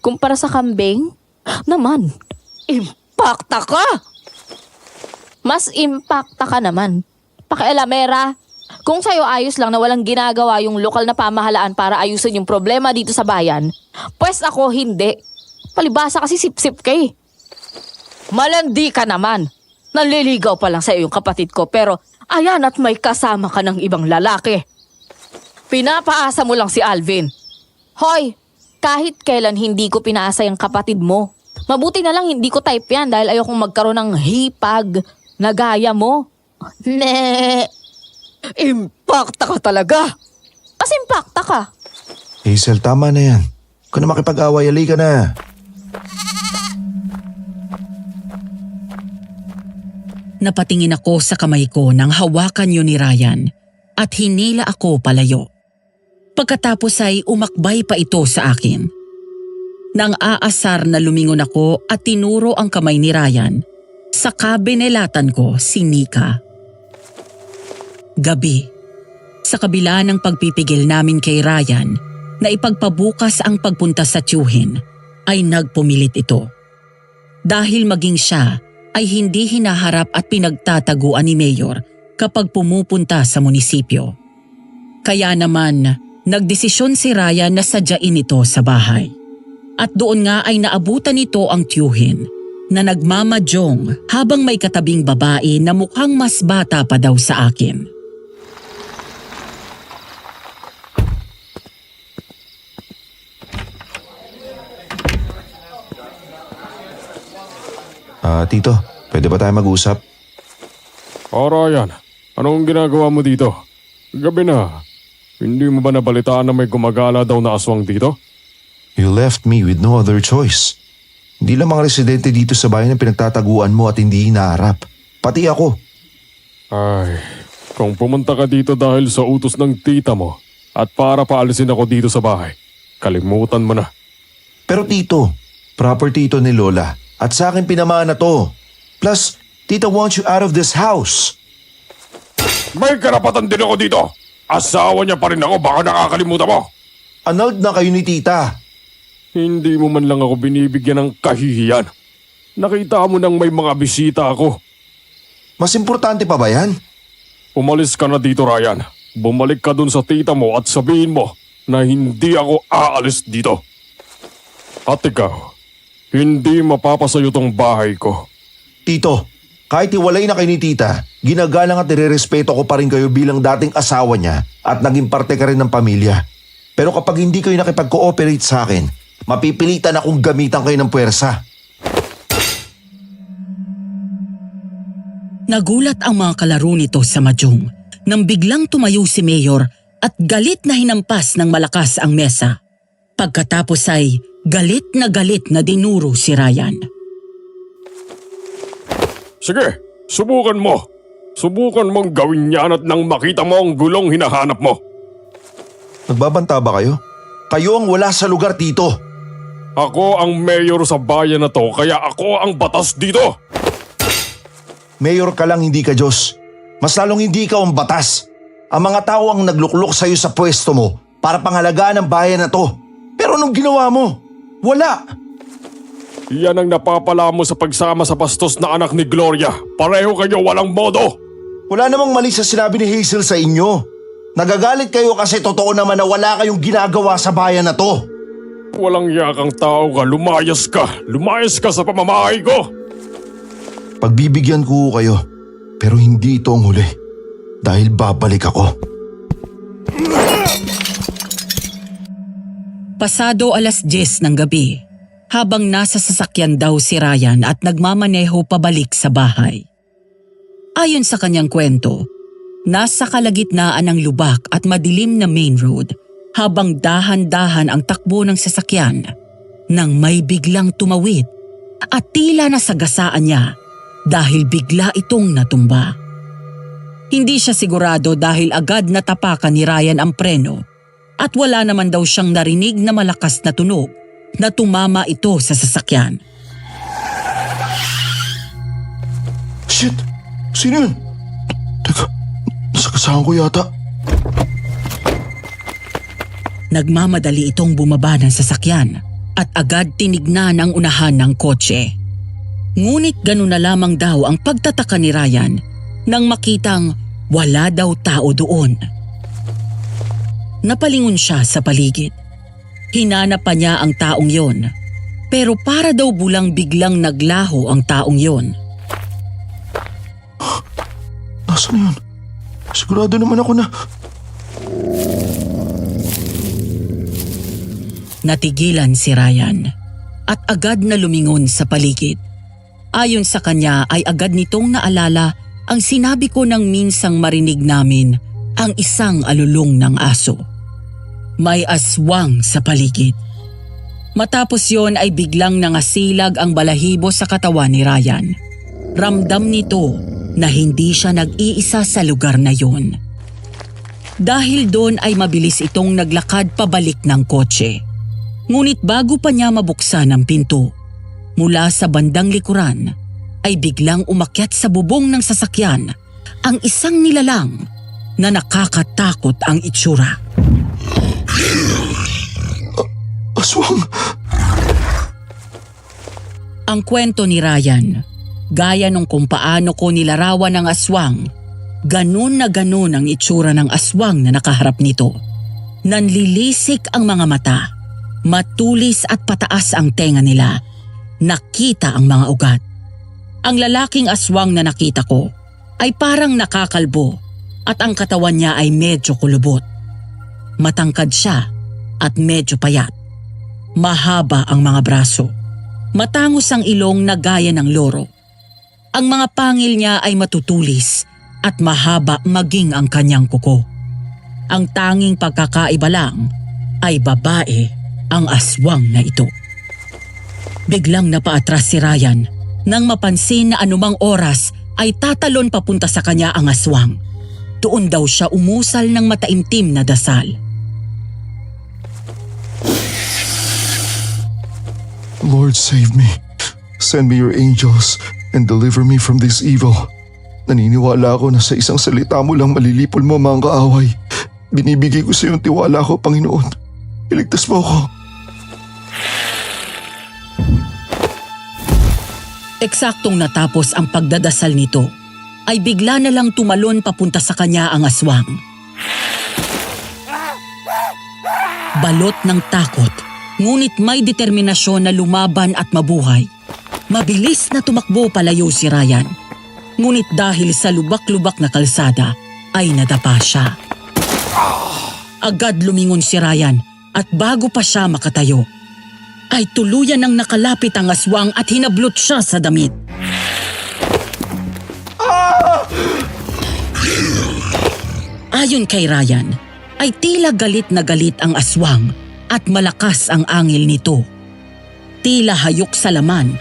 [SPEAKER 1] Kumpara sa kambing? Naman, impacta ka! Mas impacta ka naman. Pakialamera. Kung sa'yo ayos lang na walang ginagawa yung lokal na pamahalaan para ayusin yung problema dito sa bayan, pues ako hindi. Palibasa kasi sip-sip ka eh. Malandi ka naman. Nanliligaw pa lang sa'yo yung kapatid ko pero ayan at may kasama ka ng ibang lalaki. Pinapaasa mo lang si Alvin. Hoy, kahit kailan hindi ko pinaasa yung kapatid mo. Mabuti na lang hindi ko type yan dahil ayokong magkaroon ng hipag na gaya mo. Ne. Impacta ka talaga. Mas impacta ka.
[SPEAKER 4] Hazel, tama na yan. Kung na makipag-away, ali ka na.
[SPEAKER 2] Napatingin ako sa kamay ko nang hawakan yun ni Ryan at hinila ako palayo. Pagkatapos ay umakbay pa ito sa akin. Nang aasar na lumingon ako at tinuro ang kamay ni Ryan, saka binelatan ko si Nika. Gabi, sa kabila ng pagpipigil namin kay Ryan na ipagpabukas ang pagpunta sa tiyuhin, ay nagpumilit ito. Dahil maging siya ay hindi hinaharap at pinagtataguan ni Mayor kapag pumupunta sa munisipyo. Kaya naman, nagdesisyon si Ryan na sadyain ito sa bahay. At doon nga ay naabutan nito ang tiyuhin na nagmamadyong habang may katabing babae na mukhang mas bata pa daw sa akin.
[SPEAKER 4] Tito, pwede ba tayo mag-usap?
[SPEAKER 5] Ryan, anong ginagawa mo dito? Gabi na. Hindi mo ba nabalitaan na may gumagala daw na aswang dito?
[SPEAKER 4] You left me with no other choice. Hindi lang mga residente dito sa bayan ang pinagtataguan mo at hindi hinaharap. Pati ako.
[SPEAKER 5] Ay, kung pumunta ka dito dahil sa utos ng tita mo at para paalisin ako dito sa bahay, kalimutan mo na.
[SPEAKER 4] Pero tito, property ito ni Lola at sa akin pinamana to. Plus, tita wants you out of this house.
[SPEAKER 5] May karapatan din ako dito. Asawa niya pa rin ako, baka nakakalimutan mo.
[SPEAKER 4] Annulled na kayo ni tita.
[SPEAKER 5] Hindi mo man lang ako binibigyan ng kahihiyan. Nakita mo nang may mga bisita ako.
[SPEAKER 4] Mas importante pa ba yan?
[SPEAKER 5] Umalis ka na dito, Ryan. Bumalik ka dun sa tita mo at sabihin mo na hindi ako aalis dito. At ikaw, hindi mapapasayo tong bahay ko.
[SPEAKER 4] Tito, kahit iwalay na kayo ni tita, ginagalang at nirerespeto ko pa rin kayo bilang dating asawa niya at naging parte ka rin ng pamilya. Pero kapag hindi kayo nakipag-cooperate sa akin, mapipilitan akong gamitan kayo ng puwersa.
[SPEAKER 2] Nagulat ang mga kalaro nito sa madyong nang biglang tumayo si Mayor at galit na hinampas ng malakas ang mesa. Pagkatapos ay galit na dinuro si Ryan.
[SPEAKER 5] Sige, subukan mo. Subukan mong gawin yan at nang makita mo ang gulong hinahanap mo.
[SPEAKER 4] Nagbabanta ba kayo? Kayo ang wala sa lugar, tito.
[SPEAKER 5] Ako ang mayor sa bayan na to, kaya ako ang batas dito.
[SPEAKER 4] Mayor ka lang, hindi ka Diyos. Mas lalong hindi ikaw ang batas. Ang mga tao ang nagluklok sa'yo sa pwesto mo para pangalagaan ang bayan na to. Pero anong ginawa mo? Wala.
[SPEAKER 5] Yan ang napapala mo sa pagsama sa bastos na anak ni Gloria. Pareho kayo walang modo.
[SPEAKER 4] Wala namang mali sa sinabi ni Hazel sa inyo. Nagagalit kayo kasi totoo naman na wala kayong ginagawa sa bayan na to.
[SPEAKER 5] Walang yakang tao ka, lumayas ka. Lumayas ka sa pamamahay ko.
[SPEAKER 4] Pagbibigyan ko kayo, pero hindi ito ang huli. Dahil babalik ako.
[SPEAKER 2] Pasado 10:00 ng gabi, habang nasa sasakyan daw si Ryan at nagmamaneho pabalik sa bahay. Ayon sa kanyang kwento, nasa kalagitnaan ng lubak at madilim na main road habang dahan-dahan ang takbo ng sasakyan nang may biglang tumawid at tila nasagasaan niya dahil bigla itong natumba. Hindi siya sigurado dahil agad natapakan ni Ryan ang preno at wala naman daw siyang narinig na malakas na tunog na tumama ito sa sasakyan.
[SPEAKER 4] Shit! Sino yun? Teka, nasa kasama ko yata.
[SPEAKER 2] Nagmamadali itong bumaba ng sasakyan at agad tinignan ang unahan ng kotse. Ngunit ganun na lamang daw ang pagtataka ni Ryan nang makitang wala daw tao doon. Napalingon siya sa paligid. Hinanap pa niya ang taong yon, pero para daw bulang biglang naglaho ang taong yon.
[SPEAKER 4] Nasaan yun? Sigurado naman ako na...
[SPEAKER 2] Natigilan si Ryan at agad na lumingon sa paligid. Ayon sa kanya ay agad nitong naalala ang sinabi ko nang minsang marinig namin ang isang alulong ng aso. May aswang sa paligid. Matapos yon ay biglang nangasilag ang balahibo sa katawan ni Ryan. Ramdam nito na hindi siya nag-iisa sa lugar na yon. Dahil doon ay mabilis itong naglakad pabalik ng kotse. Ngunit bago pa niya mabuksan ang pinto, mula sa bandang likuran ay biglang umakyat sa bubong ng sasakyan ang isang nilalang na nakakatakot ang itsura.
[SPEAKER 4] Aswang!
[SPEAKER 2] Ang kwento ni Ryan, gaya nung kung paano ko nilarawan ng aswang, ganun na ganun ang itsura ng aswang na nakaharap nito. Nanlilisik ang mga mata, matulis at pataas ang tenga nila. Nakita ang mga ugat. Ang lalaking aswang na nakita ko ay parang nakakalbo at ang katawan niya ay medyo kulubot. Matangkad siya at medyo payat. Mahaba ang mga braso. Matangos ang ilong na gaya ng loro. Ang mga pangil niya ay matutulis at mahaba maging ang kanyang kuko. Ang tanging pagkakaiba lang ay babae ang aswang na ito. Biglang napaatras si Ryan nang mapansin na anumang oras ay tatalon papunta sa kanya ang aswang. Doon daw siya umusal ng mataimtim na dasal.
[SPEAKER 4] Lord, save me. Send me your angels and deliver me from this evil. Naniniwala ako na sa isang salita mo lang malilipol mo mga kaaway. Binibigay ko sa iyong tiwala ko, Panginoon. Iligtas mo ako.
[SPEAKER 2] Eksaktong natapos ang pagdadasal nito, ay bigla na lang tumalon papunta sa kanya ang aswang. Balot ng takot, ngunit may determinasyon na lumaban at mabuhay. Mabilis na tumakbo palayo si Ryan. Ngunit dahil sa lubak-lubak na kalsada, ay nadapa siya. Agad lumingon si Ryan at bago pa siya makatayo, ay tuluyan nang nakalapit ang aswang at hinablot siya sa damit. Ayon kay Ryan, ay tila galit na galit ang aswang at malakas ang angil nito. Tila hayok sa laman.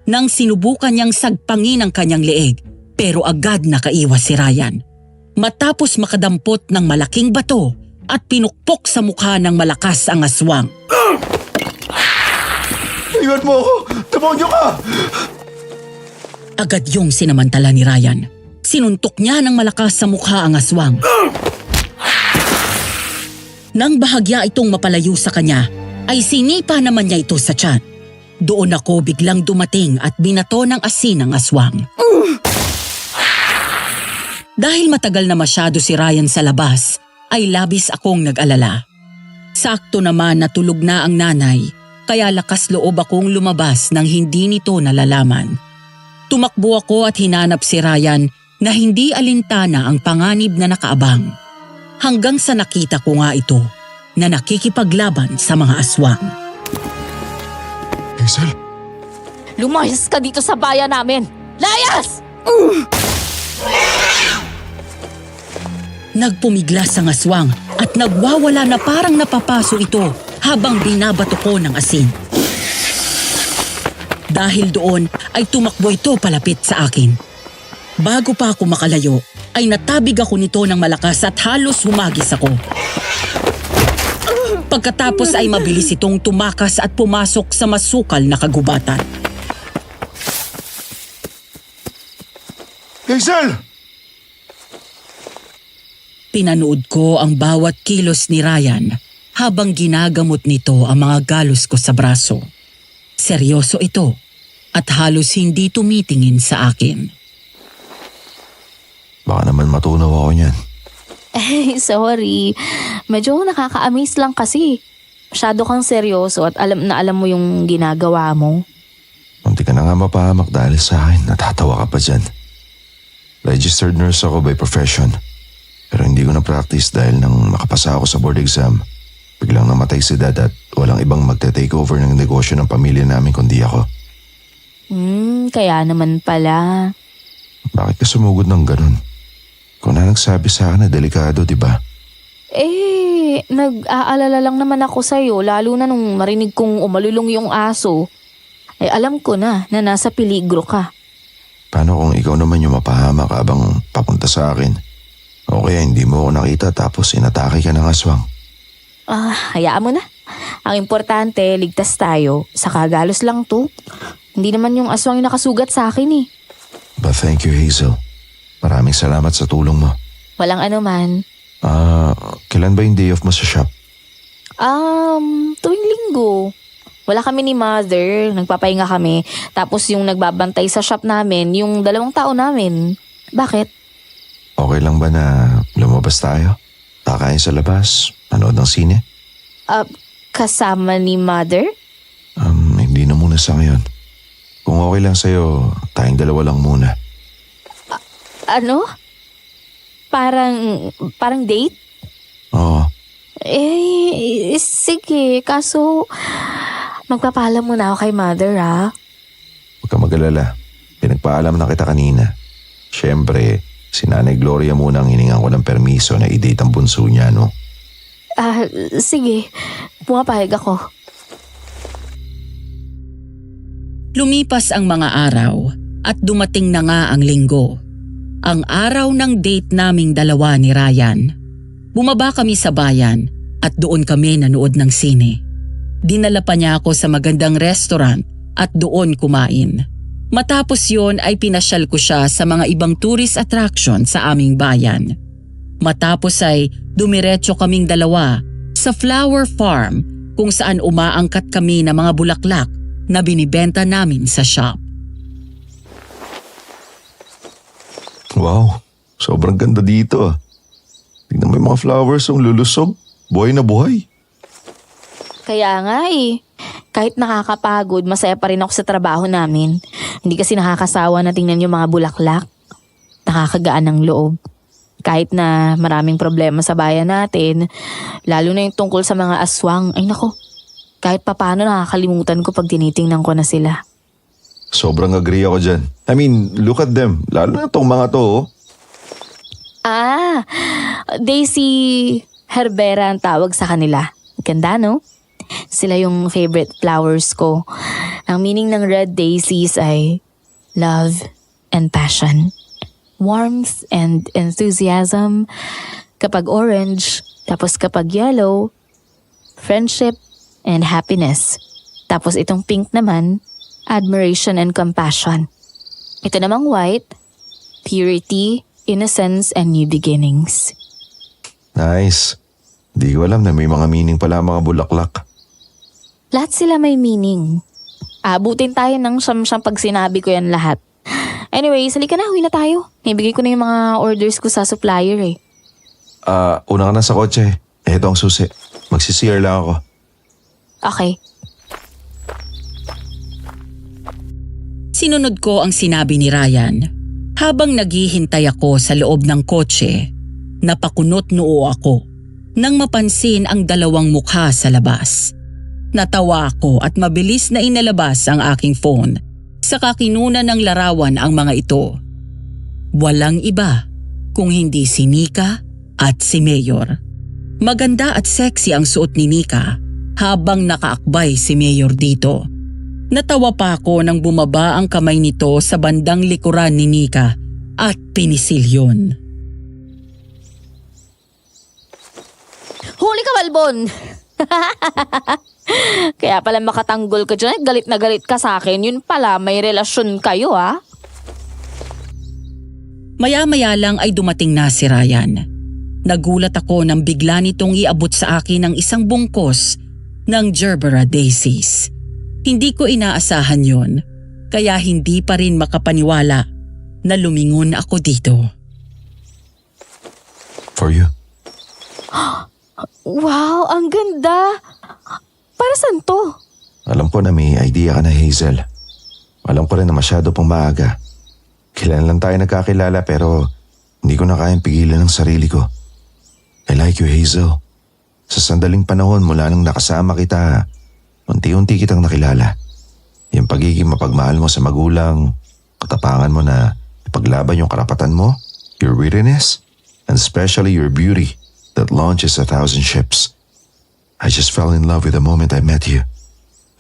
[SPEAKER 2] Nang sinubukan niyang sagpangin ang kanyang leeg, pero agad nakaiwas si Ryan. Matapos makadampot ng malaking bato at pinukpok sa mukha ng malakas ang aswang.
[SPEAKER 4] Iwan mo ako! Demonyo ka!
[SPEAKER 2] Agad yung sinamantala ni Ryan. Sinuntok niya ng malakas sa mukha ang aswang. Nang bahagya itong mapalayo sa kanya, ay sinipa naman niya ito sa tiyan. Doon ako biglang dumating at binato ng asin ang aswang. Dahil matagal na masyado si Ryan sa labas, ay labis akong nag-alala. Sakto naman na tulog na ang nanay, kaya lakas loob akong lumabas nang hindi nito nalalaman. Tumakbo ako at hinanap si Ryan na hindi alintana ang panganib na nakaabang. Hanggang sa nakita ko nga ito na nakikipaglaban sa mga aswang.
[SPEAKER 4] Hazel?
[SPEAKER 1] Lumayas ka dito sa bayan namin! Layas!
[SPEAKER 2] Nagpumiglas ang aswang at nagwawala na parang napapaso ito habang binabato ko ng asin. Dahil doon ay tumakbo ito palapit sa akin. Bago pa ako makalayo, ay natabig ako nito ng malakas at halos humagis ako. Pagkatapos ay mabilis itong tumakas at pumasok sa masukal na kagubatan.
[SPEAKER 4] Hazel!
[SPEAKER 2] Pinanood ko ang bawat kilos ni Ryan habang ginagamot nito ang mga galos ko sa braso. Seryoso ito at halos hindi tumitingin sa akin.
[SPEAKER 4] Baka naman matunaw ako niyan.
[SPEAKER 1] Sorry. Medyo nakaka-amaze lang kasi. Masyado kang seryoso at alam mo yung ginagawa mo.
[SPEAKER 4] Munti ka na nga mapahamak dahil sa akin. Natatawa ka pa dyan. Registered nurse ako by profession. Pero hindi ko na-practice dahil nang makapasa ako sa board exam, biglang namatay si dad at walang ibang magte-take over ng negosyo ng pamilya namin kundi ako.
[SPEAKER 1] Kaya naman pala.
[SPEAKER 4] Bakit ka sumugod ng ganun? Kung na nagsabi sa akin na delikado, di ba?
[SPEAKER 1] Nag-aalala lang naman ako sa'yo, lalo na nung marinig kong umalulong yung aso. Alam ko na nasa peligro ka.
[SPEAKER 4] Paano kung ikaw naman yung mapahamak habang papunta sa akin? O kaya hindi mo ako nakita tapos inatake ka ng aswang?
[SPEAKER 1] Hayaan mo na. Ang importante, ligtas tayo. Sa kagalos lang to. Hindi naman yung aswang yung nakasugat sa akin eh.
[SPEAKER 4] But thank you, Hazel. Maraming salamat sa tulong mo.
[SPEAKER 1] Walang anuman.
[SPEAKER 4] Kailan ba yung day off mo sa shop?
[SPEAKER 1] Tuwing linggo. Wala kami ni mother, nagpapahinga kami. Tapos yung nagbabantay sa shop namin, yung 2 tao namin. Bakit?
[SPEAKER 4] Okay lang ba na lumabas tayo? Kakain sa labas? Manood ng sine?
[SPEAKER 1] Kasama ni mother?
[SPEAKER 4] Hindi na muna sa ngayon. Kung okay lang sa'yo, tayong 2 lang muna.
[SPEAKER 1] Ano? Parang date?
[SPEAKER 4] Oo.
[SPEAKER 1] Sige. Kaso, magpapaalam muna ako kay mother, ha?
[SPEAKER 4] Huwag ka mag-alala. Pinagpaalam na kita kanina. Siyempre, si Nanay Gloria muna ang hiningan ko ng permiso na i-date ang bunso niya, no?
[SPEAKER 1] Sige. Pumapayag ako.
[SPEAKER 2] Lumipas ang mga araw at dumating na nga ang linggo. Ang araw ng date naming 2 ni Ryan. Bumaba kami sa bayan at doon kami nanood ng sine. Dinala pa niya ako sa magandang restaurant at doon kumain. Matapos yon ay pinasyal ko siya sa mga ibang tourist attraction sa aming bayan. Matapos ay dumiretso kaming 2 sa flower farm kung saan umaangkat kami ng mga bulaklak na binibenta namin sa shop.
[SPEAKER 4] Wow, sobrang ganda dito ah. Tignan mo yung mga flowers ang lulusog. Buhay na buhay.
[SPEAKER 1] Kaya nga eh. Kahit nakakapagod, masaya pa rin ako sa trabaho namin. Hindi kasi nakakasawa na tingnan yung mga bulaklak. Nakakagaan ng loob. Kahit na maraming problema sa bayan natin, lalo na yung tungkol sa mga aswang, ay nako, kahit papano nakakalimutan ko pag tinitingnan ko na sila.
[SPEAKER 4] Sobrang agree ako dyan. I mean, look at them. Lalo na tong mga to oh.
[SPEAKER 1] Daisy Herbera ang tawag sa kanila. Ganda, no? Sila yung favorite flowers ko. Ang meaning ng red daisies ay love and passion. Warmth and enthusiasm kapag orange. Tapos kapag yellow, friendship and happiness. Tapos itong pink naman, admiration and compassion. Ito namang white, purity, innocence, and new beginnings.
[SPEAKER 4] Nice. Di ko alam na may mga meaning pala mga bulaklak.
[SPEAKER 1] Lahat sila may meaning. Abutin tayo ng siyam-siyam pag sinabi ko yan lahat. Anyway, halika na, uwi na tayo. Ibigay ko na yung mga orders ko sa supplier eh.
[SPEAKER 4] Una ka na sa kotse. Ito ang susi. Magsi-CR lang ako.
[SPEAKER 1] Okay.
[SPEAKER 2] Sinunod ko ang sinabi ni Ryan. Habang naghihintay ako sa loob ng kotse, napakunot noo ako nang mapansin ang 2 mukha sa labas. Natawa ako at mabilis na inalabas ang aking phone. Saka kinunan ng larawan ang mga ito. Walang iba kung hindi si Nika at si Mayor. Maganda at sexy ang suot ni Nika habang nakaakbay si Mayor dito. Natawa pa ako nang bumaba ang kamay nito sa bandang likuran ni Nika at pinisil yun.
[SPEAKER 1] Huli ka, Balbon! Kaya pala makatanggol ka dyan, galit na galit ka sa akin. Yun pala, may relasyon kayo ah.
[SPEAKER 2] Maya-maya lang ay dumating na si Ryan. Nagulat ako nang bigla nitong iabot sa akin ng isang bungkos ng Gerbera daisies. Hindi ko inaasahan yon, kaya hindi pa rin makapaniwala na lumingon ako dito.
[SPEAKER 4] For you.
[SPEAKER 1] Wow, ang ganda! Para saan to?
[SPEAKER 4] Alam ko na may idea ka na, Hazel. Alam ko rin na masyado pang maaga. Kailan lang tayo nagkakilala pero hindi ko na kayang pigilan ng sarili ko. I like you, Hazel. Sa sandaling panahon mula nang nakasama kita, unti-unti kitang nakilala. Yung pagiging mapagmahal mo sa magulang, katapangan mo na ipaglaban yung karapatan mo, your wittiness, and especially your beauty that launches 1,000 ships. I just fell in love with the moment I met you.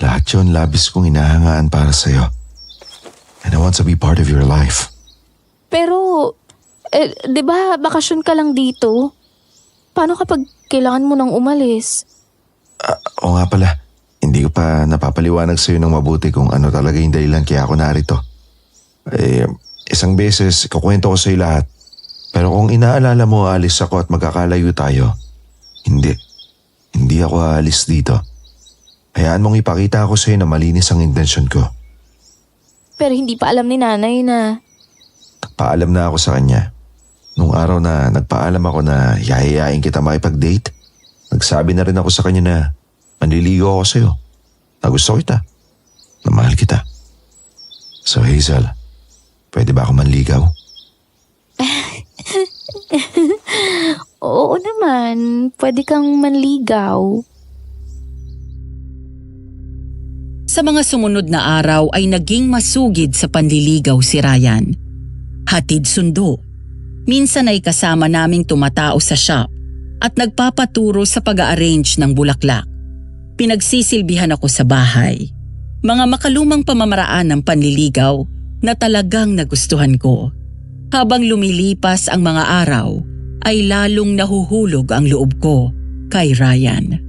[SPEAKER 4] Lahat yun labis kong inahangaan para sa'yo. And I want to be part of your life.
[SPEAKER 1] Pero, di ba bakasyon ka lang dito? Paano kapag kailangan mo nang umalis?
[SPEAKER 4] Oo nga pala, hindi ko pa napapaliwanag sa'yo ng mabuti kung ano talaga yung dahilan kaya ako narito. Isang beses, kukwento ko sa'yo lahat. Pero kung inaalala mo alis ako at magkakalayo tayo, hindi ako aalis dito. Hayaan mong ipakita ako sa'yo na malinis ang intensyon ko.
[SPEAKER 1] Pero hindi pa alam ni nanay na...
[SPEAKER 4] Nagpaalam na ako sa kanya. Nung araw na nagpaalam ako na yayayain kita makipag-date, nagsabi na rin ako sa kanya na manliligaw ako sa'yo, na gusto kita, na mahal kita. So Hazel, pwede ba ako manligaw?
[SPEAKER 1] Oo naman, pwede kang manligaw.
[SPEAKER 2] Sa mga sumunod na araw ay naging masugid sa panliligaw si Ryan. Hatid sundo. Minsan ay kasama naming tumatao sa shop at nagpapaturo sa pag-a-arrange ng bulaklak. Pinagsisilbihan ako sa bahay. Mga makalumang pamamaraan ng panliligaw na talagang nagustuhan ko. Habang lumilipas ang mga araw, ay lalong nahuhulog ang loob ko kay Ryan.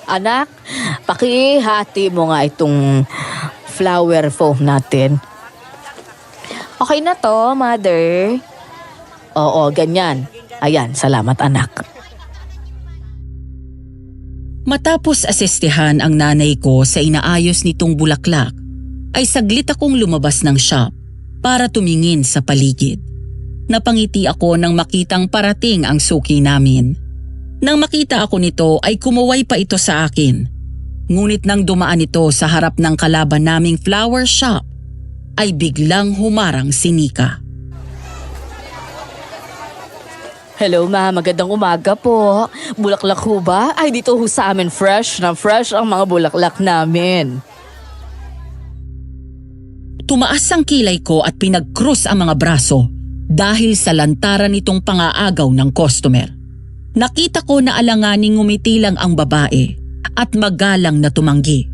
[SPEAKER 1] Anak, pakihati mo nga itong flower foam natin. Okay na to, mother. Oo, ganyan. Ayan, salamat anak.
[SPEAKER 2] Matapos asistehan ang nanay ko sa inaayos nitong bulaklak, ay saglit akong lumabas ng shop para tumingin sa paligid. Napangiti ako nang makitang parating ang suki namin. Nang makita ako nito ay kumuway pa ito sa akin. Ngunit nang dumaan ito sa harap ng kalaban naming flower shop, ay biglang humarang si Nika.
[SPEAKER 1] Hello ma, magandang umaga po. Bulaklak ho ba? Ay dito ho sa amin fresh na fresh ang mga bulaklak namin.
[SPEAKER 2] Tumaas ang kilay ko at pinag-cross ang mga braso dahil sa lantaran nitong pangaagaw ng customer. Nakita ko na alanganing ngumiti lang ang babae at magalang na tumanggi.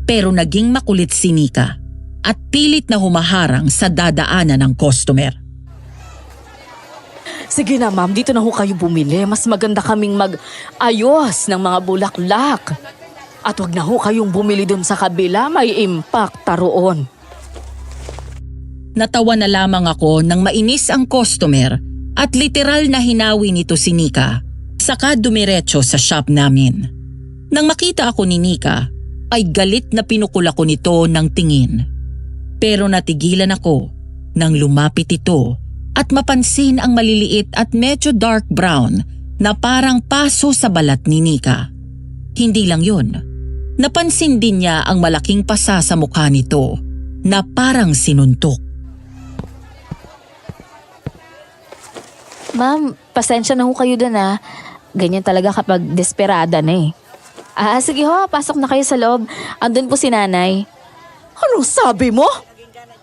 [SPEAKER 2] Pero naging makulit si Nika at pilit na humaharang sa dadaanan ng customer.
[SPEAKER 1] Sige na ma'am, dito na ho kayo bumili. Mas maganda kaming mag-ayos ng mga bulaklak. At wag na ho kayong bumili dun sa kabila, may impact taroon.
[SPEAKER 2] Natawa na lamang ako nang mainis ang customer at literal na hinawi nito si Nika, saka dumiretso sa shop namin. Nang makita ako ni Nika, ay galit na pinukul ako nito ng tingin. Pero natigilan ako nang lumapit ito at mapansin ang maliliit at medyo dark brown na parang paso sa balat ni Nika. Hindi lang yun, napansin din niya ang malaking pasa sa mukha nito na parang sinuntok.
[SPEAKER 1] Ma'am, pasensya na ho kayo dun ah. Ganyan talaga kapag desperada na eh. Sige ho, pasok na kayo sa loob. Andun po si nanay. Anong sabi mo?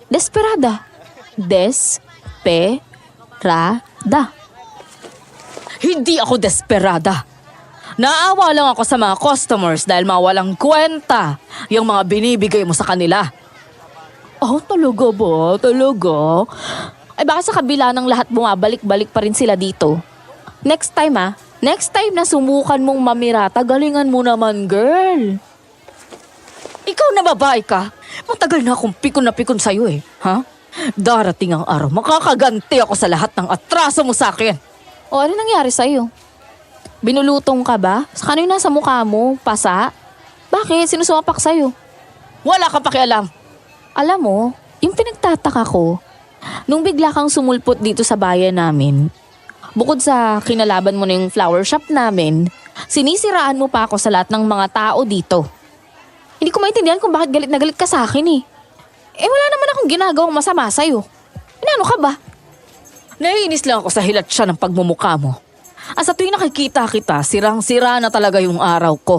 [SPEAKER 1] Desperada. Desperada. Hindi ako desperada. Naawa lang ako sa mga customers dahil mawalang kwenta yung mga binibigay mo sa kanila. Oh, talaga ba? Talaga? Ay baka sa kabila ng lahat bumabalik-balik pa rin sila dito. Next time next time na sumukan mong mamirata, galingan mo naman, girl. Ikaw na babae ka? Matagal na akong pikon sa'yo eh. Ha? Darating ang araw, makakaganti ako sa lahat ng atraso mo sa akin. O ano nangyari sa'yo? Binulutong ka ba? Sa kanino nasa mukha mo? Pasa? Bakit? Sino sumapak sa'yo? Wala kang pakialam. Alam mo, yung pinagtataka ko, nung bigla kang sumulpot dito sa bayan namin, bukod sa kinalaban mo na yung flower shop namin, sinisiraan mo pa ako sa lahat ng mga tao dito. Hindi ko maintindihan kung bakit galit na galit ka sa akin eh. Eh wala naman akong ginagawang masama sa'yo. Ano ka ba? Naiinis lang ako sa hilat siya ng pagmumukha mo. At sa tuwing nakikita kita, sirang-sira na talaga yung araw ko.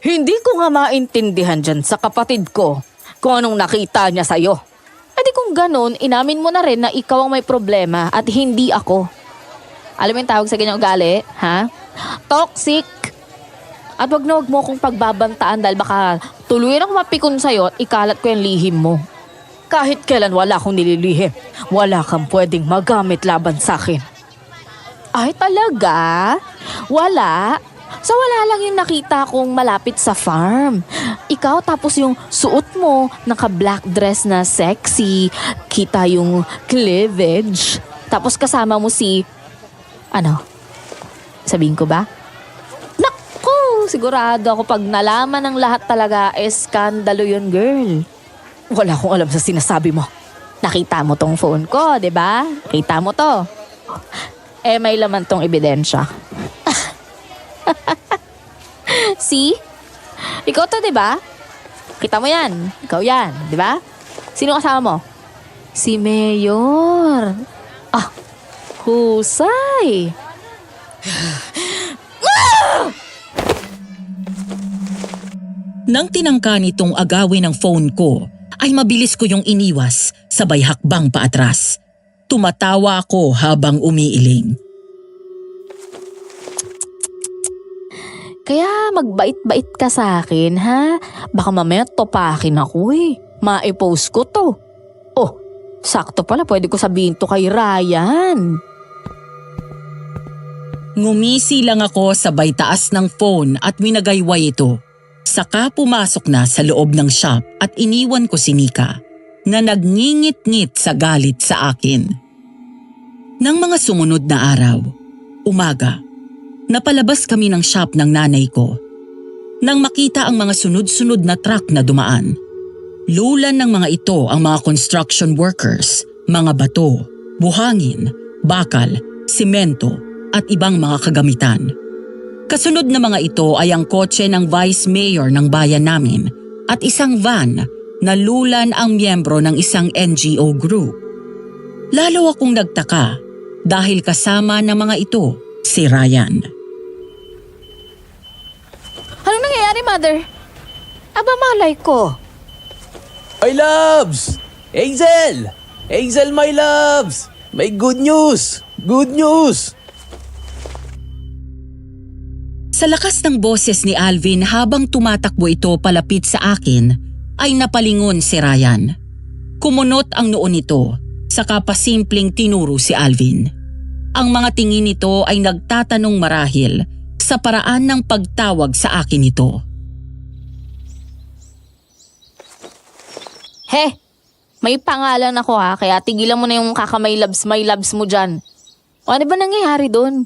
[SPEAKER 1] Hindi ko nga maintindihan dyan sa kapatid ko kung anong nakita niya sa'yo. E di kung ganon, inamin mo na rin na ikaw ang may problema at hindi ako. Alam mo yung tawag sa ganyang ugali? Ha? Toxic. At wag na wag mo akong pagbabantaan dahil baka tuluyan ako mapikon sa'yo at ikalat ko yung lihim mo. Kahit kailan wala akong nililihim, wala kang pwedeng magamit laban sa akin. Ay talaga? Wala? So wala lang yung nakita kong malapit sa farm. Ikaw tapos yung suot mo, naka-black dress na sexy, kita yung cleavage. Tapos kasama mo si... Ano? Sabihin ko ba? Naku! Sigurado ako pag nalaman ng lahat talaga, eskandalo yun, girl. Wala akong alam sa sinasabi mo. Nakita mo tong phone ko, di ba? Nakita mo to. Eh, may laman tong ebidensya. See? Ikaw to, di ba? Kita mo yan. Ikaw yan, di ba? Sino kasama mo? Si Mayor. Ah, husay.
[SPEAKER 2] Nang tinangka nitong agawin ang phone ko, ay mabilis ko yung iniwas, sabay hakbang paatras. Tumatawa ako habang umiiling.
[SPEAKER 1] Kaya magbait-bait ka sa akin, ha? Baka mamaya topakin ako eh. Ma-post ko to. Oh, sakto pala, pwede ko sabihin to kay Ryan.
[SPEAKER 2] Ngumisi lang ako sabay taas ng phone at winagayway ito. Saka pumasok na sa loob ng shop at iniwan ko si Nika na nagngingit-ngit sa galit sa akin. Nang mga sumunod na araw, umaga, napalabas kami ng shop ng nanay ko. Nang makita ang mga sunod-sunod na truck na dumaan, lulan ng mga ito ang mga construction workers, mga bato, buhangin, bakal, simento at ibang mga kagamitan. Kasunod na mga ito ay ang kotse ng Vice Mayor ng bayan namin at isang van na lulan ang miyembro ng isang NGO group. Lalo akong nagtaka dahil kasama ng mga ito si Ryan.
[SPEAKER 1] Anong nangyayari, Mother? Aba, malay ko.
[SPEAKER 3] My loves! Hazel! Hazel, my loves! May good news! Good news!
[SPEAKER 2] Sa lakas ng boses ni Alvin habang tumatakbo ito palapit sa akin, ay napalingon si Ryan. Kumunot ang noo nito, saka pasimpleng tinuro si Alvin. Ang mga tingin nito ay nagtatanong marahil sa paraan ng pagtawag sa akin nito.
[SPEAKER 1] He, may pangalan ako ha, kaya tigilan mo na yung kakamay my loves mo dyan. O ano ba nangyayari doon?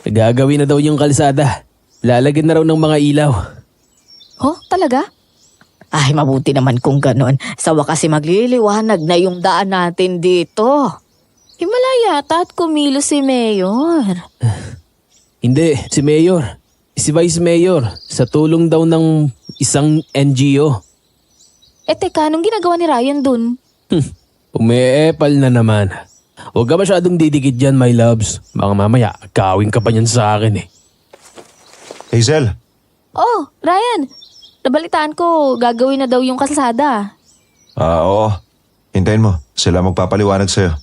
[SPEAKER 3] Gagawin na daw yung kalsada. Lalagyan na raw ng mga ilaw.
[SPEAKER 1] Oh, talaga? Ay, mabuti naman kung ganon. Sa wakas magliliwanag na yung daan natin dito. Himala yata at kumilos si Mayor.
[SPEAKER 3] Hindi, si Mayor. Si Vice Mayor. Sa tulong daw ng isang NGO.
[SPEAKER 1] Eh teka, anong ginagawa ni Ryan dun?
[SPEAKER 3] Umeepal na naman. Huwag ka masyadong didikit dyan, my loves. Baka mamaya, kawin ka pa niyan sa akin eh.
[SPEAKER 4] Hazel,
[SPEAKER 1] Oh, Ryan. Nabalitaan ko, gagawin na daw yung kalsada.
[SPEAKER 4] oo. Hintayin mo, sila magpapaliwanag sa'yo.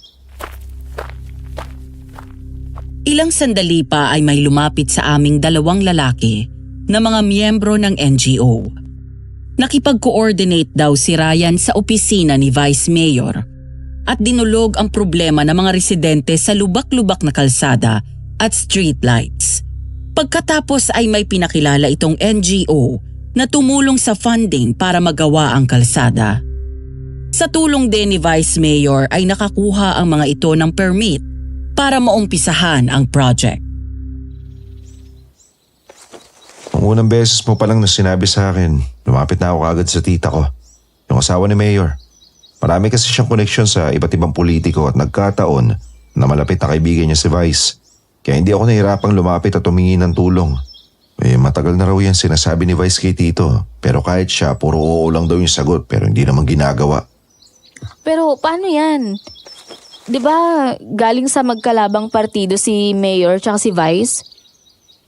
[SPEAKER 2] Ilang sandali pa ay may lumapit sa aming dalawang lalaki na mga miyembro ng NGO. Nakipag-coordinate daw si Ryan sa opisina ni Vice Mayor at dinulog ang problema ng mga residente sa lubak-lubak na kalsada at street lights. Pagkatapos ay may pinakilala itong NGO na tumulong sa funding para magawa ang kalsada. Sa tulong din ni Vice Mayor ay nakakuha ang mga ito ng permit para maumpisahan ang project.
[SPEAKER 4] Ang unang beses mo palang na sinabi sa akin, lumapit na ako kagad sa tita ko, yung asawa ni Mayor. Marami kasi siyang connection sa iba't ibang politiko at nagkataon na malapit na kaibigan niya si Vice. Kaya hindi ako nahirapang lumapit at humingi ng tulong. Matagal na raw yan sinasabi ni Vice kay Tito. Pero kahit siya, puro oo lang daw yung sagot pero hindi naman ginagawa.
[SPEAKER 1] Pero paano yan? 'Di ba galing sa magkalabang partido si Mayor tsaka si Vice?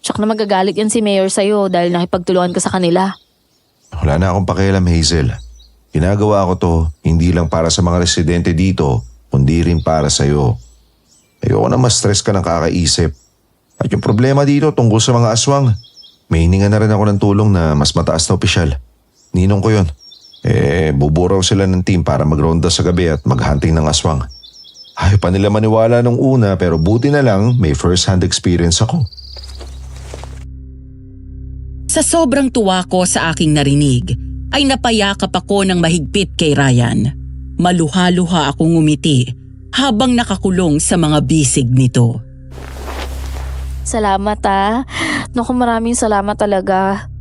[SPEAKER 1] Tsaka na magagalit yan si Mayor sa'yo dahil nakipagtulungan ka sa kanila.
[SPEAKER 4] Wala na akong pakialam, Hazel. Ginagawa ko to hindi lang para sa mga residente dito, kundi rin para sa'yo. Ayoko na ma-stress ka ng kakaisip. At yung problema dito tungkol sa mga aswang, may hininga na rin ako ng tulong na mas mataas na opisyal. Ninong ko yun. Buburaw sila ng team para magronda sa gabi at maghunting ng aswang. Ayaw pa nila maniwala nung una pero buti na lang may first-hand experience ako.
[SPEAKER 2] Sa sobrang tuwa ko sa aking narinig, ay napayakap ako ng mahigpit kay Ryan. Maluha-luha akong ngumiti habang nakakulong sa mga bisig nito.
[SPEAKER 1] Salamat Naku, maraming salamat talaga.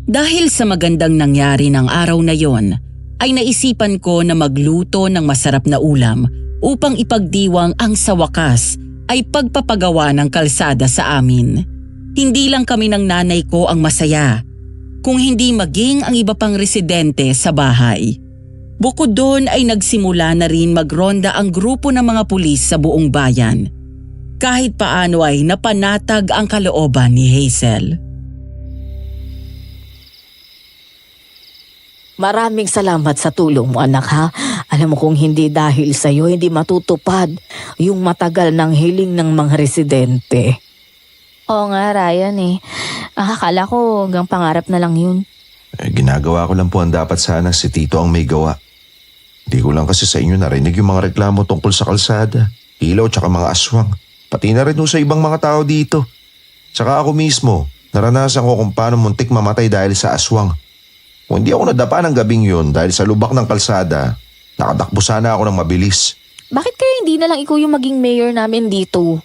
[SPEAKER 2] Dahil sa magandang nangyari ng araw na yon, ay naisipan ko na magluto ng masarap na ulam upang ipagdiwang ang sa wakas ay pagpapagawa ng kalsada sa amin. Hindi lang kami ng nanay ko ang masaya, kung hindi maging ang iba pang residente sa bahay. Bukod doon ay nagsimula na rin magronda ang grupo ng mga pulis sa buong bayan. Kahit paano ay napanatag ang kalooban ni Hazel.
[SPEAKER 1] Maraming salamat sa tulong mo, anak, ha? Alam mo kung hindi dahil sa'yo, hindi matutupad yung matagal ng hiling ng mga residente. Oo nga, Ryan akala ko hanggang pangarap na lang yun.
[SPEAKER 4] Ginagawa ko lang po ang dapat sana, si Tito ang may gawa. Hindi ko lang kasi sa inyo narinig yung mga reklamo tungkol sa kalsada, ilaw tsaka mga aswang. Pati na rin sa ibang mga tao dito. Tsaka ako mismo, naranasan ko kung paano muntik mamatay dahil sa aswang. Kung hindi ako nadapa ng gabing yun dahil sa lubak ng kalsada, nakatakbo sana ako ng mabilis.
[SPEAKER 1] Bakit kaya hindi na lang ikaw yung maging mayor namin dito?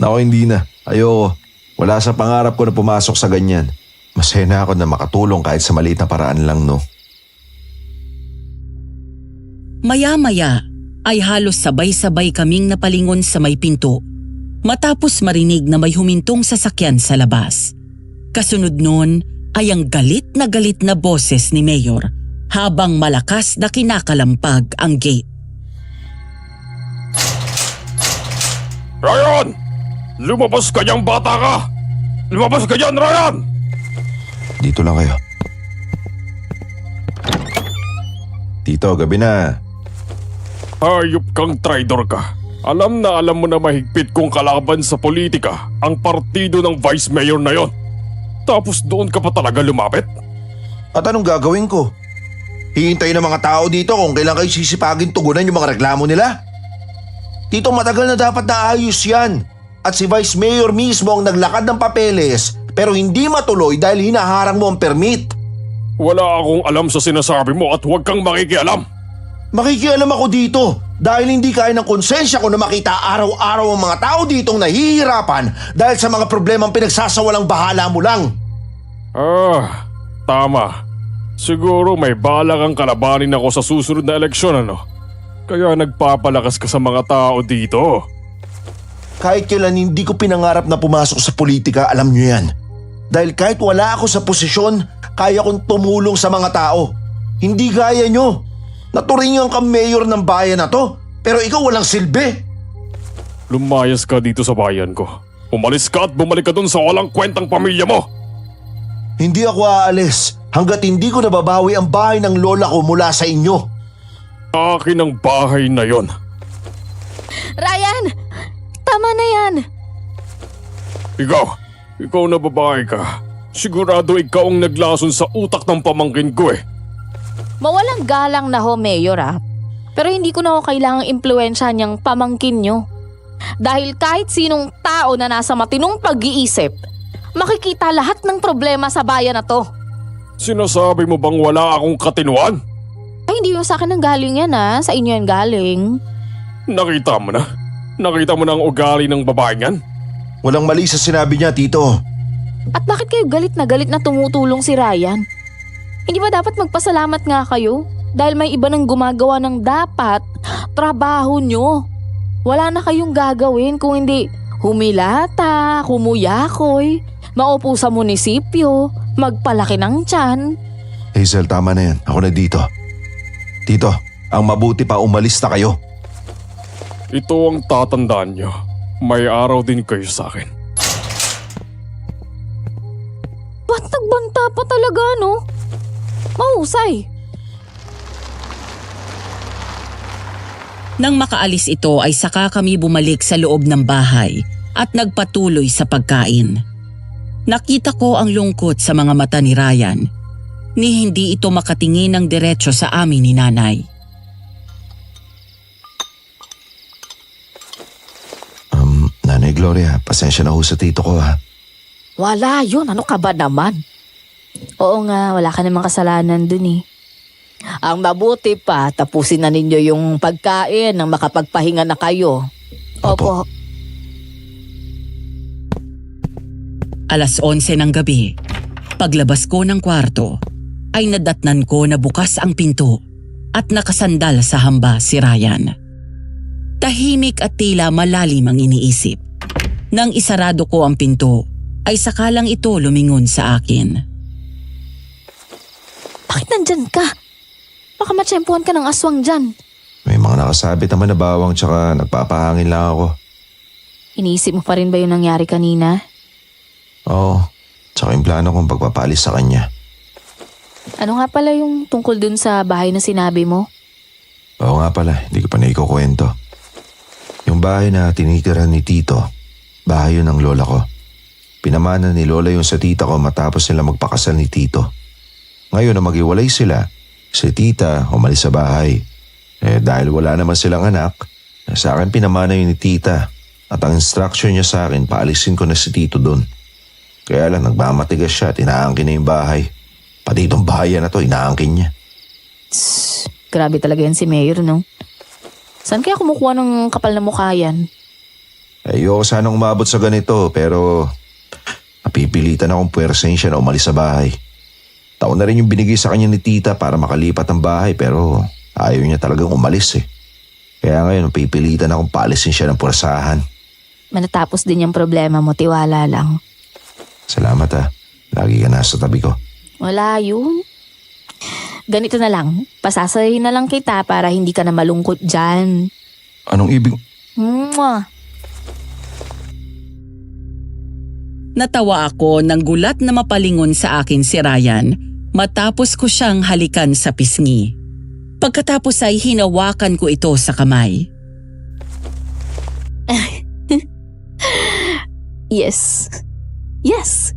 [SPEAKER 4] Naku, hindi na. Ayoko. Wala sa pangarap ko na pumasok sa ganyan. Masaya na ako na makatulong kahit sa maliit na paraan lang, no?
[SPEAKER 2] Maya-maya ay halos sabay-sabay kaming napalingon sa may pinto matapos marinig na may humintong sasakyan sa labas. Kasunod nun ay ang galit na boses ni Mayor habang malakas na kinakalampag ang gate.
[SPEAKER 5] Ryan! Lumabas ka niyang bata ka! Lumabas ka dyan, Ryan!
[SPEAKER 4] Dito lang kayo. Tito, gabi na.
[SPEAKER 5] Hayop kang traidor ka. Alam mo na mahigpit kong kalaban sa politika ang partido ng Vice Mayor na yon. Tapos doon ka pa talaga lumapit?
[SPEAKER 4] At anong gagawin ko? Hihintayin ng mga tao dito kung kailan kayo sisipagin tugunan yung mga reklamo nila? Tito, matagal na dapat naayos yan. At si Vice Mayor mismo ang naglakad ng papeles pero hindi matuloy dahil hinaharang mo ang permit.
[SPEAKER 5] Wala akong alam sa sinasabi mo at huwag kang makikialam.
[SPEAKER 4] Makikialam ako dito dahil hindi kaya ng konsensya ko na makita araw-araw ang mga tao ditong nahihirapan dahil sa mga problemang pinagsasawalang bahala mo lang.
[SPEAKER 5] Tama. Siguro may balak ang kalabanin ako sa susunod na eleksyon, ano? Kaya nagpapalakas ka sa mga tao dito.
[SPEAKER 4] Kahit kailan hindi ko pinangarap na pumasok sa politika, alam nyo yan. Dahil kahit wala ako sa posisyon, kaya kong tumulong sa mga tao. Hindi gaya nyo. Naturingan ka mayor ng bayan na to, pero ikaw walang silbi.
[SPEAKER 5] Lumayas ka dito sa bayan ko. Umalis ka at bumalik ka dun sa walang kwentang pamilya mo.
[SPEAKER 4] Hindi ako aalis hanggat hindi ko nababawi ang bahay ng lola ko mula sa inyo.
[SPEAKER 5] Akin ang bahay na yon.
[SPEAKER 1] Ryan! Tama na yan.
[SPEAKER 5] Ikaw na babae ka. Sigurado ikaw ang naglason sa utak ng pamangkin ko eh.
[SPEAKER 1] Mawalang galang na ho, Mayor Pero hindi ko na ho kailangang impluensya niyang pamangkin niyo. Dahil kahit sinong tao na nasa matinong pag-iisip, makikita lahat ng problema sa bayan na to.
[SPEAKER 5] Sinasabi mo bang wala akong katinuan?
[SPEAKER 1] Ay, hindi yung sa akin ang galing yan sa inyo yan galing.
[SPEAKER 5] Nakita mo na? Nakita mo na ang ugali ng babaeng yan?
[SPEAKER 4] Walang mali sa sinabi niya, Tito.
[SPEAKER 1] At bakit kayo galit na tumutulong si Ryan? Hindi ba dapat magpasalamat nga kayo? Dahil may iba nang gumagawa ng dapat trabaho nyo. Wala na kayong gagawin kung hindi humilata, humuyakoy, maupo sa munisipyo, magpalaki ng tiyan.
[SPEAKER 4] Hazel, tama na yan. Ako na dito. Tito, ang mabuti pa umalis na kayo.
[SPEAKER 5] Ito ang tatandaan niyo. May araw din kayo sa akin.
[SPEAKER 1] Ba't nagbanta pa talaga, no? Mahusay.
[SPEAKER 2] Nang makaalis ito ay saka kami bumalik sa loob ng bahay at nagpatuloy sa pagkain. Nakita ko ang lungkot sa mga mata ni Ryan ni hindi ito makatingin ng diretso sa amin ni Nanay.
[SPEAKER 4] Nanay Gloria, pasensya na ho sa tito ko ha.
[SPEAKER 1] Wala yun. Ano ka ba naman? Oo nga, wala ka namang kasalanan dun Ang mabuti pa, tapusin na ninyo yung pagkain nang makapagpahinga na kayo. Opo.
[SPEAKER 2] Alas 11 ng gabi, paglabas ko ng kwarto, ay nadatnan ko na bukas ang pinto at nakasandal sa hamba si Ryan. Tahimik at tila malalim ang iniisip. Nang isarado ko ang pinto, ay sakalang ito lumingon sa akin.
[SPEAKER 1] Bakit nandyan ka? Baka matsyempuhan ka ng aswang dyan.
[SPEAKER 4] May mga nakasabit naman na bawang tsaka nagpapahangin lang ako.
[SPEAKER 1] Iniisip mo pa rin ba yung nangyari kanina?
[SPEAKER 4] Oo, tsaka yung plano kong pagpapalis sa kanya.
[SPEAKER 1] Ano nga pala yung tungkol dun sa bahay na sinabi mo?
[SPEAKER 4] Oo nga pala, hindi ko pa naikukwento. Yung bahay na tinitira ni Tito, bahay yun ng lola ko. Pinamana ni lola yung sa tita ko matapos nila magpakasal ni Tito. Ngayon na maghiwalay sila, si tita umalis sa bahay. Dahil wala naman silang anak, sa akin pinamana yun ni tita at ang instruction niya sa akin paalisin ko na si Tito doon. Kaya lang nagmamatigas siya at inaangkin na yung bahay. Pati itong bahayan na to, inaangkin niya.
[SPEAKER 1] Grabe talaga yan si Mayor, no? Saan kaya kumukuha ng kapal na mukha yan?
[SPEAKER 4] Ayoko sanang umabot sa ganito pero napipilitan akong puwersahin siya na umalis sa bahay. Taon na rin yung binigay sa kanya ni tita para makalipat ang bahay pero ayaw niya talagang umalis Kaya ngayon napipilitan akong paalisin siya ng puwersahan.
[SPEAKER 1] Manatapos din yung problema mo, tiwala lang.
[SPEAKER 4] Salamat lagi ka nasa tabi ko.
[SPEAKER 1] Wala yun. Ganito na lang, pasasahin na lang kita para hindi ka na malungkot dyan.
[SPEAKER 4] Anong ibig?
[SPEAKER 1] Mwah.
[SPEAKER 2] Natawa ako nang gulat na mapalingon sa akin si Ryan matapos ko siyang halikan sa pisngi. Pagkatapos ay hinawakan ko ito sa kamay.
[SPEAKER 1] Yes. Yes.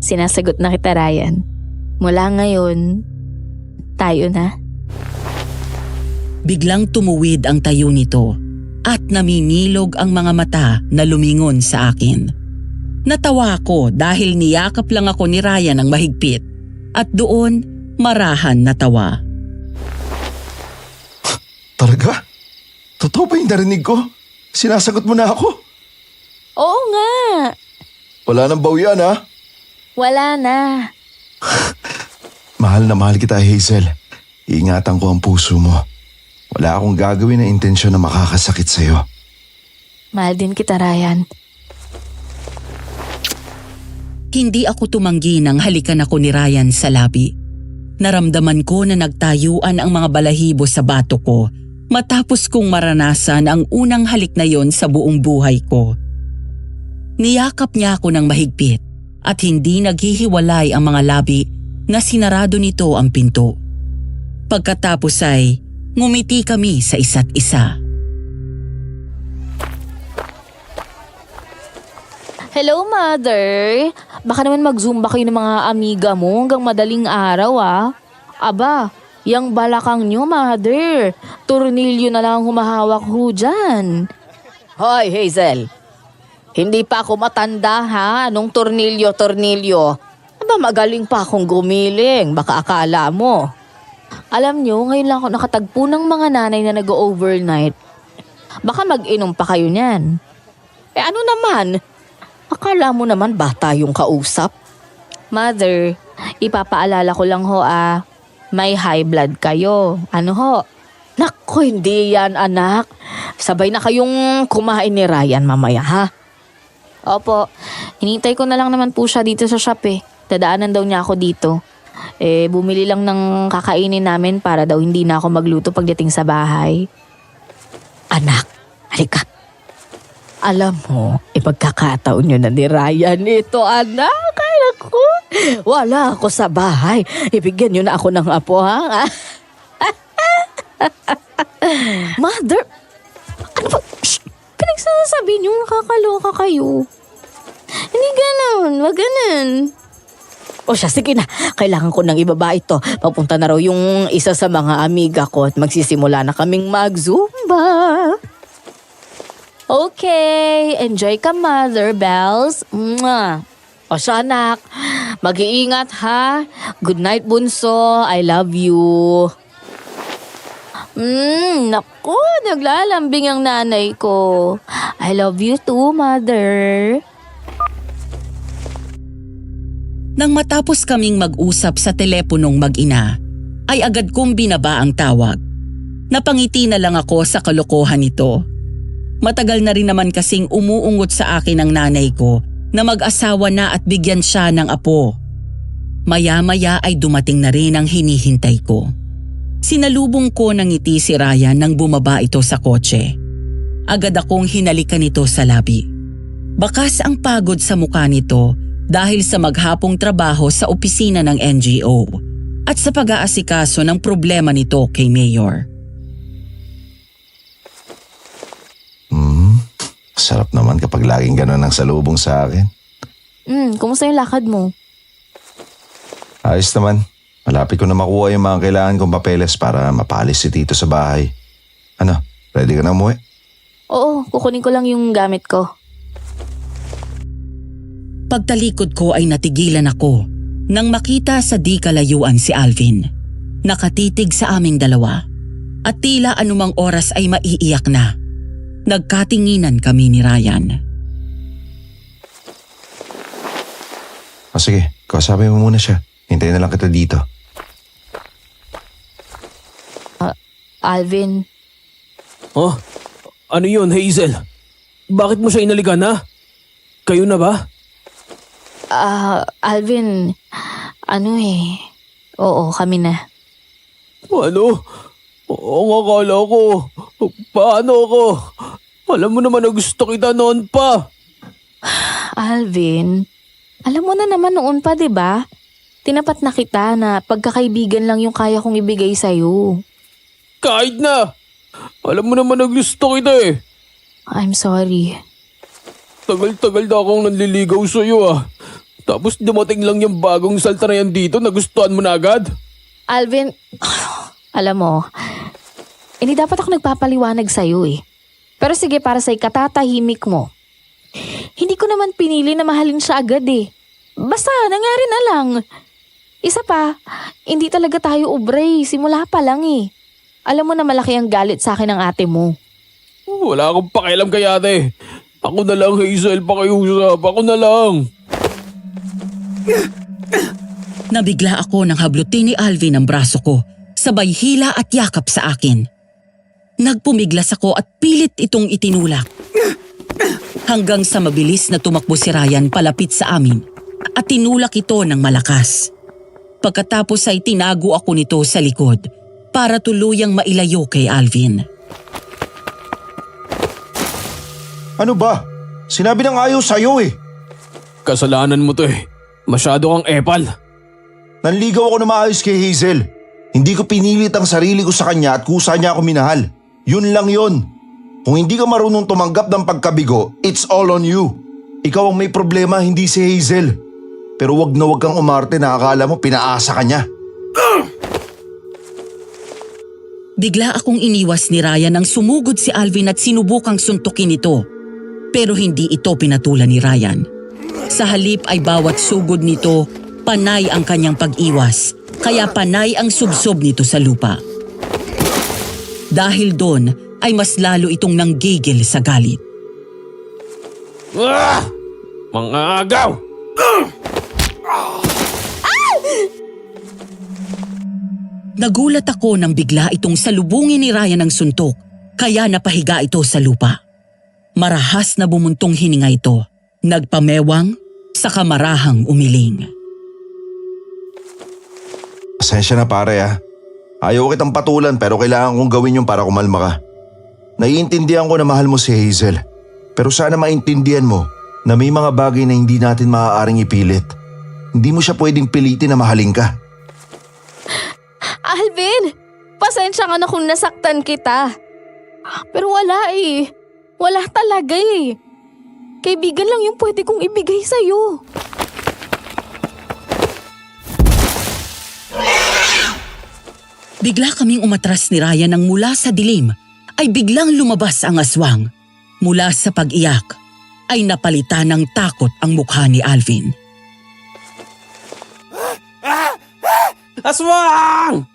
[SPEAKER 1] Sinasagot na kita, Ryan. Mula ngayon, tayo na.
[SPEAKER 2] Biglang tumuwid ang tayo nito at naminilog ang mga mata na lumingon sa akin. Natawa ako dahil niyakap lang ako ni Ryan ng mahigpit at doon marahan na tawa.
[SPEAKER 4] Talaga? Totoo ba yung narinig ko? Sinasagot mo na ako?
[SPEAKER 1] Oo nga.
[SPEAKER 4] Wala nang bawian
[SPEAKER 1] Wala na.
[SPEAKER 4] Mahal na mahal kita, Hazel. Iingatan ko ang puso mo. Wala akong gagawin na intensyon na makakasakit sa'yo.
[SPEAKER 1] Mahal din kita, Ryan.
[SPEAKER 2] Hindi ako tumanggi nang halikan ako ni Ryan sa labi. Naramdaman ko na nagtayuan ang mga balahibo sa bato ko matapos kong maranasan ang unang halik na yon sa buong buhay ko. Niyakap niya ako ng mahigpit at hindi naghihiwalay ang mga labi na sinarado nito ang pinto. Pagkatapos ay ngumiti kami sa isa't isa.
[SPEAKER 1] Hello, Mother. Baka naman mag-zumba kayo ng mga amiga mo hanggang madaling araw, ah. Aba, yang balakang nyo, Mother. Tornilyo na lang humahawak ho dyan. Hoy, Hazel. Hindi pa ako matanda, ha? Anong tornilyo? Aba, magaling pa akong gumiling. Baka akala mo. Alam nyo, ngayon lang ako nakatagpo ng mga nanay na nag-overnight. Baka mag-inom pa kayo niyan. Ano naman? Akala mo naman bata yung kausap? Mother, ipapaalala ko lang ho may high blood kayo. Ano ho? Naku, hindi yan anak. Sabay na kayong kumain ni Ryan mamaya ha? Opo, hinintay ko na lang naman po siya dito sa shop eh. Dadaanan daw niya ako dito. Bumili lang ng kakainin namin para daw hindi na ako magluto pagdating sa bahay. Anak, halika. Alam mo, ipagkakataon nyo na ni Ryan ito, anak. Ay, naku. Wala ako sa bahay. Ibigyan nyo na ako ng apo, ha? Mother, ano ba? Shh! Pinagsasabi nyo, nakakaloka kayo. Hindi ganun, wag ganun. O siya, sige na. Kailangan ko nang ibaba ito. Papunta na raw yung isa sa mga amiga ko at magsisimula na kaming mag-zumba. Okay, enjoy ka, Mother Bells. Mwah. O siya, anak, mag-iingat ha. Good night, bunso. I love you. Naku, naglalambing ang nanay ko. I love you too, Mother.
[SPEAKER 2] Nang matapos kaming mag-usap sa teleponong mag-ina, ay agad kong binaba ang tawag. Napangiti na lang ako sa kalokohan nito. Matagal na rin naman kasing umuungot sa akin ang nanay ko na mag-asawa na at bigyan siya ng apo. Maya-maya ay dumating na rin ang hinihintay ko. Sinalubong ko ng ngiti si Ryan nang bumaba ito sa kotse. Agad akong hinalikan nito sa labi. Bakas ang pagod sa mukha nito dahil sa maghapong trabaho sa opisina ng NGO at sa pag-aasikaso ng problema nito kay Mayor.
[SPEAKER 4] Sarap naman kapag laging gano'n ang salubong sa akin.
[SPEAKER 1] Kumusta yung lakad mo?
[SPEAKER 4] Ayos naman. Malapit ko na makuha yung mga kailangan kong papeles para mapalis si Tito sa bahay. Ano, ready ka na umuwi?
[SPEAKER 1] Oo, kukunin ko lang yung gamit ko.
[SPEAKER 2] Pagtalikod ko ay natigilan ako nang makita sa di kalayuan si Alvin. Nakatitig sa aming dalawa at tila anumang oras ay maiiyak na. Nagkatinginan kami ni Ryan.
[SPEAKER 4] Sige, kausapin mo muna siya. Hintayin na lang kita dito.
[SPEAKER 1] Alvin,
[SPEAKER 3] Oh, ano yun, Hazel? Bakit mo siya inalikan, ha? Kayo na ba?
[SPEAKER 1] Alvin, oo, kami na.
[SPEAKER 3] Ano? Ang akala ko. Paano ako? Alam mo naman na gusto kita noon pa.
[SPEAKER 1] Alvin, alam mo na naman noon pa, 'di ba? Tinapat na kita na pagkakaibigan lang yung kaya kong ibigay sa'yo.
[SPEAKER 3] Kahit na. Alam mo naman na gusto kita eh.
[SPEAKER 1] I'm sorry.
[SPEAKER 3] Tagal-tagal na akong nanliligaw sa'yo ah. Tapos dumating lang yung bagong salta na yan dito, nagustuhan mo na agad?
[SPEAKER 1] Alvin, alam mo, hindi dapat ako nagpapaliwanag sa'yo eh. Pero sige, para sa ikatatahimik mo. Hindi ko naman pinili na mahalin siya agad eh. Basta, nangyari na lang. Isa pa, hindi talaga tayo ubre, simula pa lang eh. Alam mo na malaki ang galit sa akin ng ate mo.
[SPEAKER 3] Wala akong pakialam kay ate. Ako na lang, Hazel, pakiusap. Ako na lang.
[SPEAKER 2] Nabigla ako nang hablutin ni Alvin ang braso ko, sabay hila at yakap sa akin. Nagpumiglas ako at pilit itong itinulak. Hanggang sa mabilis na tumakbo si Ryan palapit sa amin at tinulak ito ng malakas. Pagkatapos ay tinago ako nito sa likod para tuluyang mailayo kay Alvin.
[SPEAKER 4] Ano ba? Sinabi ng ayaw sa'yo eh.
[SPEAKER 3] Kasalanan mo to eh. Masyado kang epal.
[SPEAKER 4] Nanligaw ako na maayos kay Hazel. Hindi ko pinilit ang sarili ko sa kanya at kusa niya ako minahal. Yun lang yun. Kung hindi ka marunong tumanggap ng pagkabigo, it's all on you. Ikaw ang may problema, hindi si Hazel. Pero wag na wag kang umarte na akala mo pinaasa ka niya.
[SPEAKER 2] Bigla akong iniwas ni Ryan nang sumugod si Alvin at sinubukang suntukin ito. Pero hindi ito pinatulan ni Ryan. Sa halip ay bawat sugod nito, panay ang kanyang pag-iwas, kaya panay ang subsob nito sa lupa. Dahil doon ay mas lalo itong nanggigil sa galit.
[SPEAKER 3] Mga agaw!
[SPEAKER 2] Nagulat ako nang bigla itong salubungin ni Ryan ng suntok, kaya napahiga ito sa lupa. Marahas na bumuntong hininga ito, nagpamewang, saka marahang umiling.
[SPEAKER 4] Pasensya na pare ah. Ayaw kitang patulan pero kailangan kong gawin yun para kumalma ka. Naiintindihan ko na mahal mo si Hazel. Pero sana maintindihan mo na may mga bagay na hindi natin maaaring ipilit. Hindi mo siya pwedeng pilitin na mahalin ka.
[SPEAKER 1] Alvin, pasensya ka na kung nasaktan kita. Pero wala eh. Wala talaga eh. Kaibigan lang yung pwede kong ibigay sa'yo.
[SPEAKER 2] Bigla kaming umatras ni Ryan nang mula sa dilim ay biglang lumabas ang aswang. Mula sa pag-iyak ay napalitan ng takot ang mukha ni Alvin.
[SPEAKER 3] Aswang!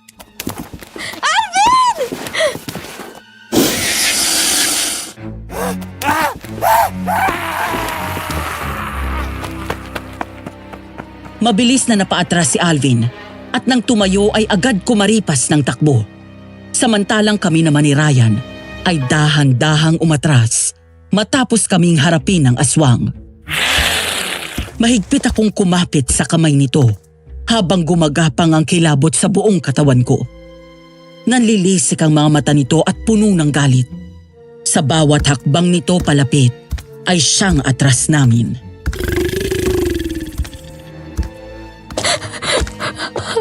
[SPEAKER 3] Mabilis na napaatras si Alvin at nang tumayo ay agad kumaripas ng takbo. Samantalang kami naman ni Ryan ay dahan-dahang umatras matapos kaming harapin ng aswang. Mahigpit akong kumapit sa kamay nito habang gumagapang ang kilabot sa buong katawan ko. Nanlilisik ang mga mata nito at puno ng galit. Sa bawat hakbang nito palapit ay siyang atras namin.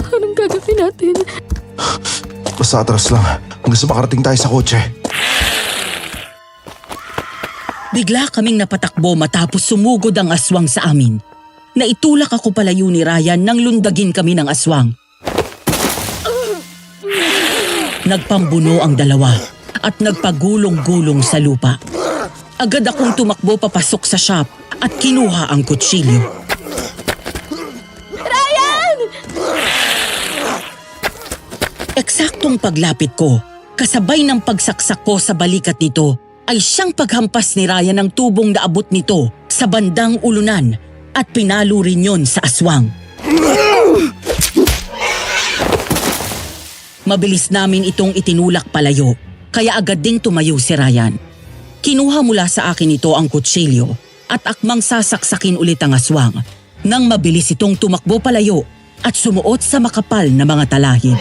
[SPEAKER 1] Anong gagawin natin?
[SPEAKER 4] Basta atras lang hanggang sa makarating tayo sa kotse.
[SPEAKER 2] Bigla kaming napatakbo matapos sumugod ang aswang sa amin. Naitulak ako palayo ni Ryan nang lundagin kami ng aswang. Nagpambuno ang dalawa at nagpagulong-gulong sa lupa. Agad akong tumakbo papasok sa shop at kinuha ang kutsilyo.
[SPEAKER 1] Ryan!
[SPEAKER 2] Eksaktong paglapit ko, kasabay ng pagsaksak ko sa balikat nito, ay siyang paghampas ni Ryan ng tubong na abot nito sa bandang ulunan at pinalo rin yon sa aswang. Mabilis namin itong itinulak palayo, kaya agad ding tumayo si Ryan. Kinuha mula sa akin ito ang kutsilyo at akmang sasaksakin ulit ang aswang nang mabilis itong tumakbo palayo at sumuot sa makapal na mga talahib.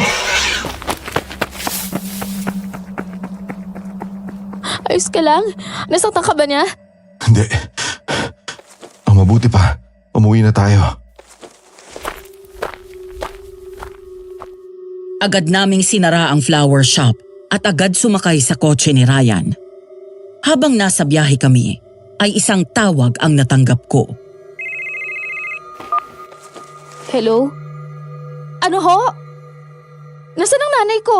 [SPEAKER 1] Ayos ka lang? Nasaktan ka ba niya?
[SPEAKER 4] Hindi. Ang mabuti pa, umuwi na tayo.
[SPEAKER 2] Agad naming sinara ang flower shop at agad sumakay sa kotse ni Ryan. Habang nasa biyahe kami, ay isang tawag ang natanggap ko.
[SPEAKER 1] Hello? Ano ho? Nasaan ang nanay ko?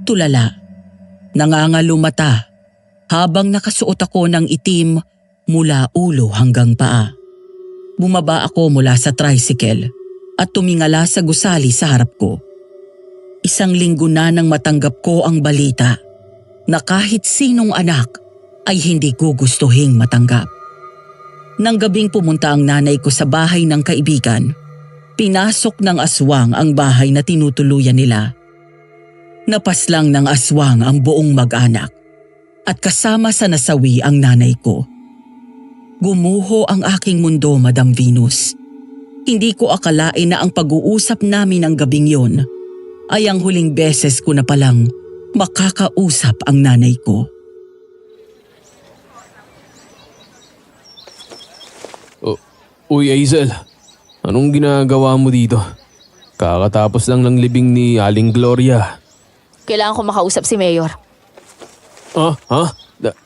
[SPEAKER 2] Tulala, nangangalumata habang nakasuot ako ng itim mula ulo hanggang paa. Bumaba ako mula sa tricycle at tumingala sa gusali sa harap ko. 1 linggo na nang matanggap ko ang balita na kahit sinong anak ay hindi gugustuhing matanggap. Nang gabing pumunta ang nanay ko sa bahay ng kaibigan, pinasok ng aswang ang bahay na tinutuluyan nila. Napaslang ng aswang ang buong mag-anak at kasama sa nasawi ang nanay ko. Gumuho ang aking mundo, Madam Venus. Hindi ko akalain na ang pag-uusap namin ng gabing yon ay ang huling beses ko na palang makakausap ang nanay ko.
[SPEAKER 3] Uy Hazel, anong ginagawa mo dito? Kakatapos lang ng libing ni Aling Gloria.
[SPEAKER 1] Kailangan ko makausap si Mayor.
[SPEAKER 3] Ha?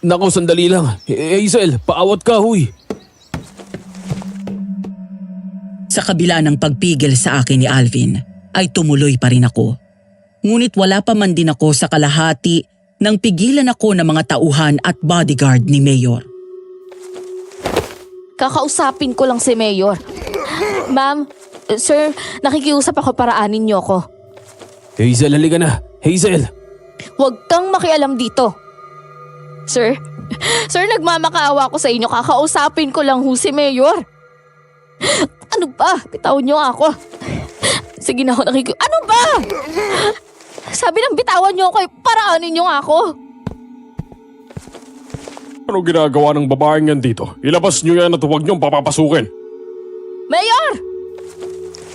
[SPEAKER 3] Naku, sandali lang. Hazel, paawat ka, huy.
[SPEAKER 2] Sa kabila ng pagpigil sa akin ni Alvin, ay tumuloy pa rin ako. Ngunit wala pa man din ako sa kalahati nang pigilan ako ng mga tauhan at bodyguard ni Mayor.
[SPEAKER 1] Kakausapin ko lang si Mayor. Ma'am, sir, nakikiusap ako, paraanin niyo ako.
[SPEAKER 3] Hazel, halika na. Hazel!
[SPEAKER 1] Huwag kang makialam dito. Sir, nagmamakaawa ko sa inyo. Kakausapin ko lang ho si Mayor. Ano ba? Bitawan niyo ako. Sige na ako Ano ba? Sabi ng bitawan niyo ako, paraanin niyo ako.
[SPEAKER 5] Ano ginagawa ng babaeng yan dito? Ilabas niyo yan at huwag niyong papapasukin.
[SPEAKER 1] Mayor!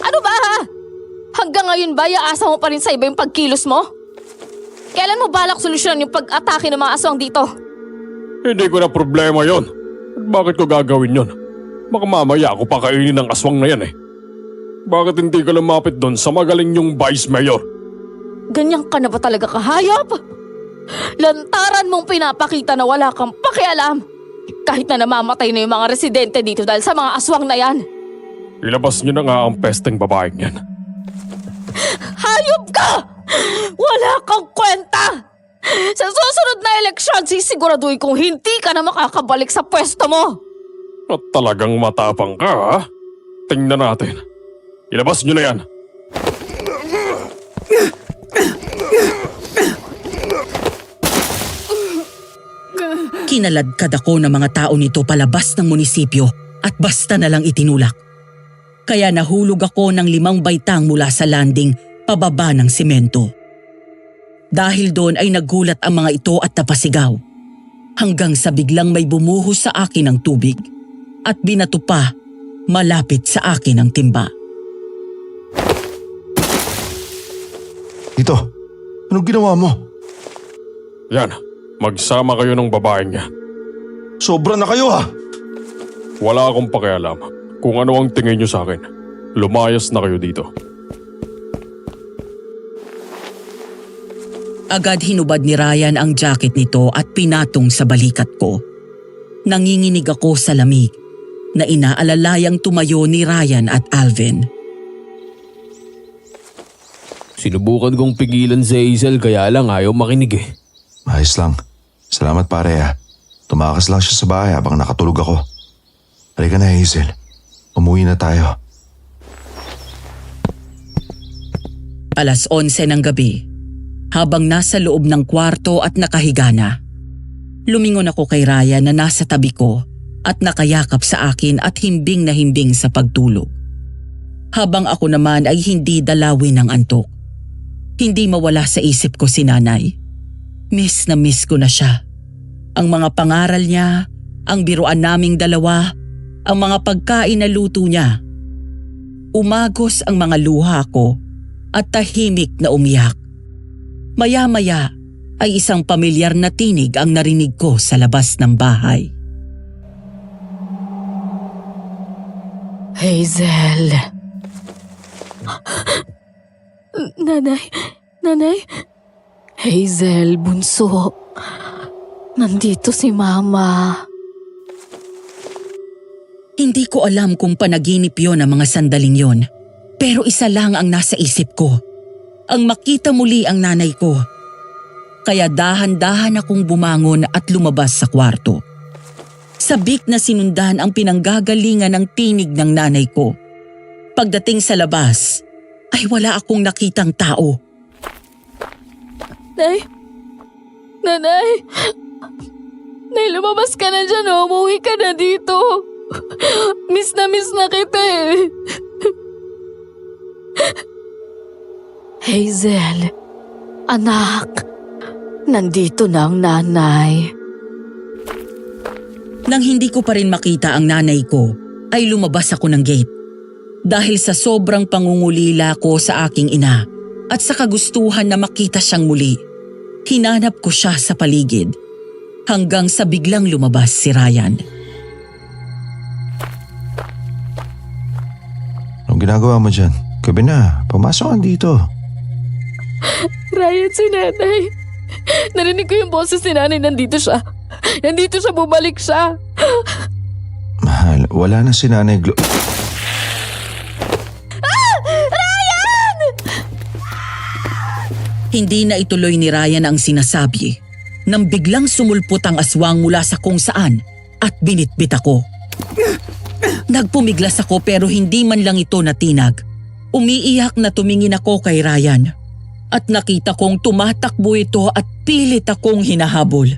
[SPEAKER 1] Ano ba ha? Hanggang ngayon ba, iaasa mo pa rin sa iba yung pagkilos mo? Kailan mo balak solusyonan yung pag-atake ng mga aswang dito?
[SPEAKER 5] Hindi ko na problema yon. Bakit ko gagawin yon? Baka mamaya ako pakainin ng aswang na yan eh. Bakit hindi ka lumapit doon sa magaling yung vice mayor?
[SPEAKER 1] Ganyan ka na ba talaga kahayop? Lantaran mong pinapakita na wala kang pakialam. Kahit na namamatay na yung mga residente dito dahil sa mga aswang na yan.
[SPEAKER 5] Ilabas niyo na nga ang pesteng babaeng yan.
[SPEAKER 1] Hayop ka! Wala kang kwenta! Sa susunod na eleksyon, sisiguraduhin kong hindi ka na makakabalik sa pwesto mo.
[SPEAKER 5] At talagang matapang ka ha? Tingnan natin. Ilabas niyo na yan.
[SPEAKER 2] Kinaladkad ako ng mga tao nito palabas ng munisipyo at basta na lang itinulak. Kaya nahulog ako ng 5 baitang mula sa landing pababa ng simento. Dahil doon ay nagulat ang mga ito at napasigaw. Hanggang sa biglang may bumuhos sa akin ng tubig at binato pa malapit sa akin ang timba.
[SPEAKER 4] Ito, anong ginawa mo?
[SPEAKER 5] Yan, magsama kayo ng babaeng yan.
[SPEAKER 4] Sobra na kayo ha!
[SPEAKER 5] Wala akong pakialam kung ano ang tingin niyo sa akin. Lumayas na kayo dito.
[SPEAKER 2] Agad hinubad ni Ryan ang jacket nito at pinatong sa balikat ko. Nanginginig ako sa lamig na inaalalayang tumayo ni Ryan at Alvin.
[SPEAKER 3] Sinubukan kong pigilan si Hazel kaya lang ayaw makinig eh.
[SPEAKER 4] Ayos lang. Salamat pare ha. Tumakas lang siya sa bahay habang nakatulog ako. Halika na Hazel. Umuwi na tayo.
[SPEAKER 2] 11:00 ng gabi. Habang nasa loob ng kwarto at nakahiga na. Lumingon ako kay Ryan na nasa tabi ko at nakayakap sa akin at himbing na himbing sa pagtulog. Habang ako naman ay hindi dalawin ng antok. Hindi mawala sa isip ko si nanay. Miss na miss ko na siya. Ang mga pangaral niya, ang biruan naming dalawa, ang mga pagkain na luto niya. Umagos ang mga luha ko at tahimik na umiyak. Maya-maya ay isang pamilyar na tinig ang narinig ko sa labas ng bahay.
[SPEAKER 1] Hazel. Nanay. Hazel, bunso. Nandito si Mama.
[SPEAKER 2] Hindi ko alam kung panaginip yon ang mga sandaling yon. Pero isa lang ang nasa isip ko. Ang makita muli ang nanay ko. Kaya dahan-dahan akong bumangon at lumabas sa kwarto. Sabik na sinundan ang pinanggagalingan ng tinig ng nanay ko. Pagdating sa labas, ay wala akong nakitang tao.
[SPEAKER 1] Nanay, lumabas ka na dyan o, umuwi ka na dito. Miss na kita eh. Hazel, anak, nandito na ang nanay.
[SPEAKER 2] Nang hindi ko pa rin makita ang nanay ko, ay lumabas ako ng gate. Dahil sa sobrang pangungulila ko sa aking ina at sa kagustuhan na makita siyang muli, hinanap ko siya sa paligid hanggang sa biglang lumabas si Ryan.
[SPEAKER 4] Anong ginagawa mo dyan? Gabi na, pumasok ka dito.
[SPEAKER 1] Ryan, si nanay. Narinig ko yung boses ni nanay, nandito siya. Nandito siya, bumalik siya.
[SPEAKER 4] Mahal, wala na si Nanay Glo...
[SPEAKER 2] Hindi na ituloy ni Ryan ang sinasabi nang biglang sumulpot ang aswang mula sa kung saan at binitbit ako. Nagpumiglas ako pero hindi man lang ito natinag. Umiiyak na tumingin ako kay Ryan at nakita kong tumatakbo ito at pilit akong hinahabol.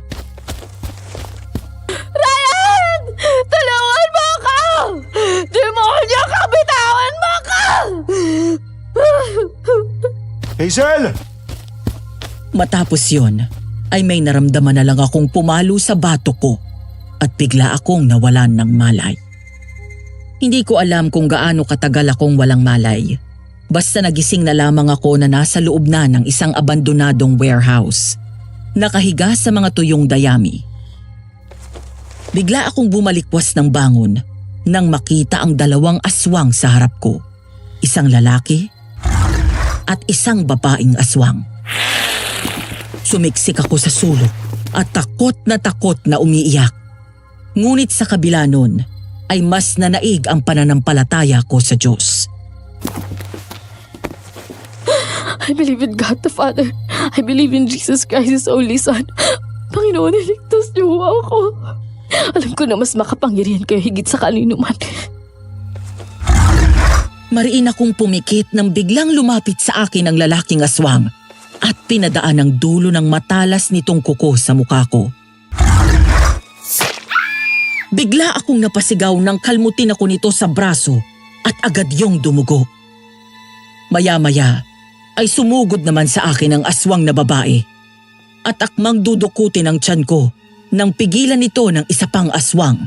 [SPEAKER 1] Ryan! Tulungan mo ako! Demonyo ka! Bitawan mo ako!
[SPEAKER 4] Hazel!
[SPEAKER 2] Matapos yon, ay may naramdaman na lang akong pumalo sa batok ko at bigla akong nawalan ng malay. Hindi ko alam kung gaano katagal akong walang malay. Basta nagising na lamang ako na nasa loob na ng isang abandonadong warehouse. Nakahiga sa mga tuyong dayami. Bigla akong bumalikwas ng bangon nang makita ang dalawang aswang sa harap ko. Isang lalaki at isang babaeng aswang. Sumiksik ako sa sulok at takot na umiiyak. Ngunit sa kabila nun ay mas nanaig ang pananampalataya ko sa Diyos.
[SPEAKER 1] I believe in God the Father. I believe in Jesus Christ, His only Son. Panginoon, iligtas niyo ako. Alam ko na mas makapangyarihan kayo higit sa kanino man.
[SPEAKER 2] Mariin akong pumikit nang biglang lumapit sa akin ang lalaking aswang at pinadaan ang dulo ng matalas nitong kuko sa mukha ko. Bigla akong napasigaw nang kalmutin ako nito sa braso at agad yung dumugo. Maya-maya ay sumugod naman sa akin ang aswang na babae at akmang dudukutin ang tiyan ko nang pigilan ito ng isa pang aswang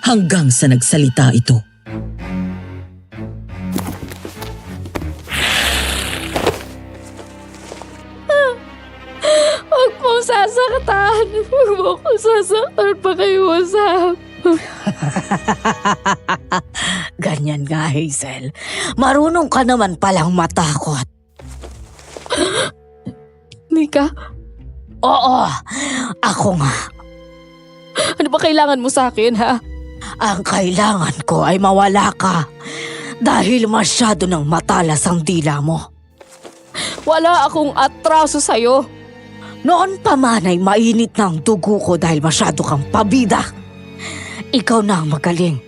[SPEAKER 2] hanggang sa nagsalita ito.
[SPEAKER 1] Huwag mo sasaktan. Huwag mo ko sasaktan pa kayo usap.
[SPEAKER 6] Ganyan nga, Hazel. Marunong ka naman palang matakot.
[SPEAKER 1] Nika,
[SPEAKER 6] Oo, ako nga.
[SPEAKER 1] ano ba kailangan mo sa akin, ha?
[SPEAKER 6] Ang kailangan ko ay mawala ka. Dahil masyado nang matalas ang dila mo.
[SPEAKER 1] Wala akong atraso sa'yo.
[SPEAKER 6] Noon pa man ay mainit na ang dugo ko dahil masyado kang pabida. Ikaw na ang magaling.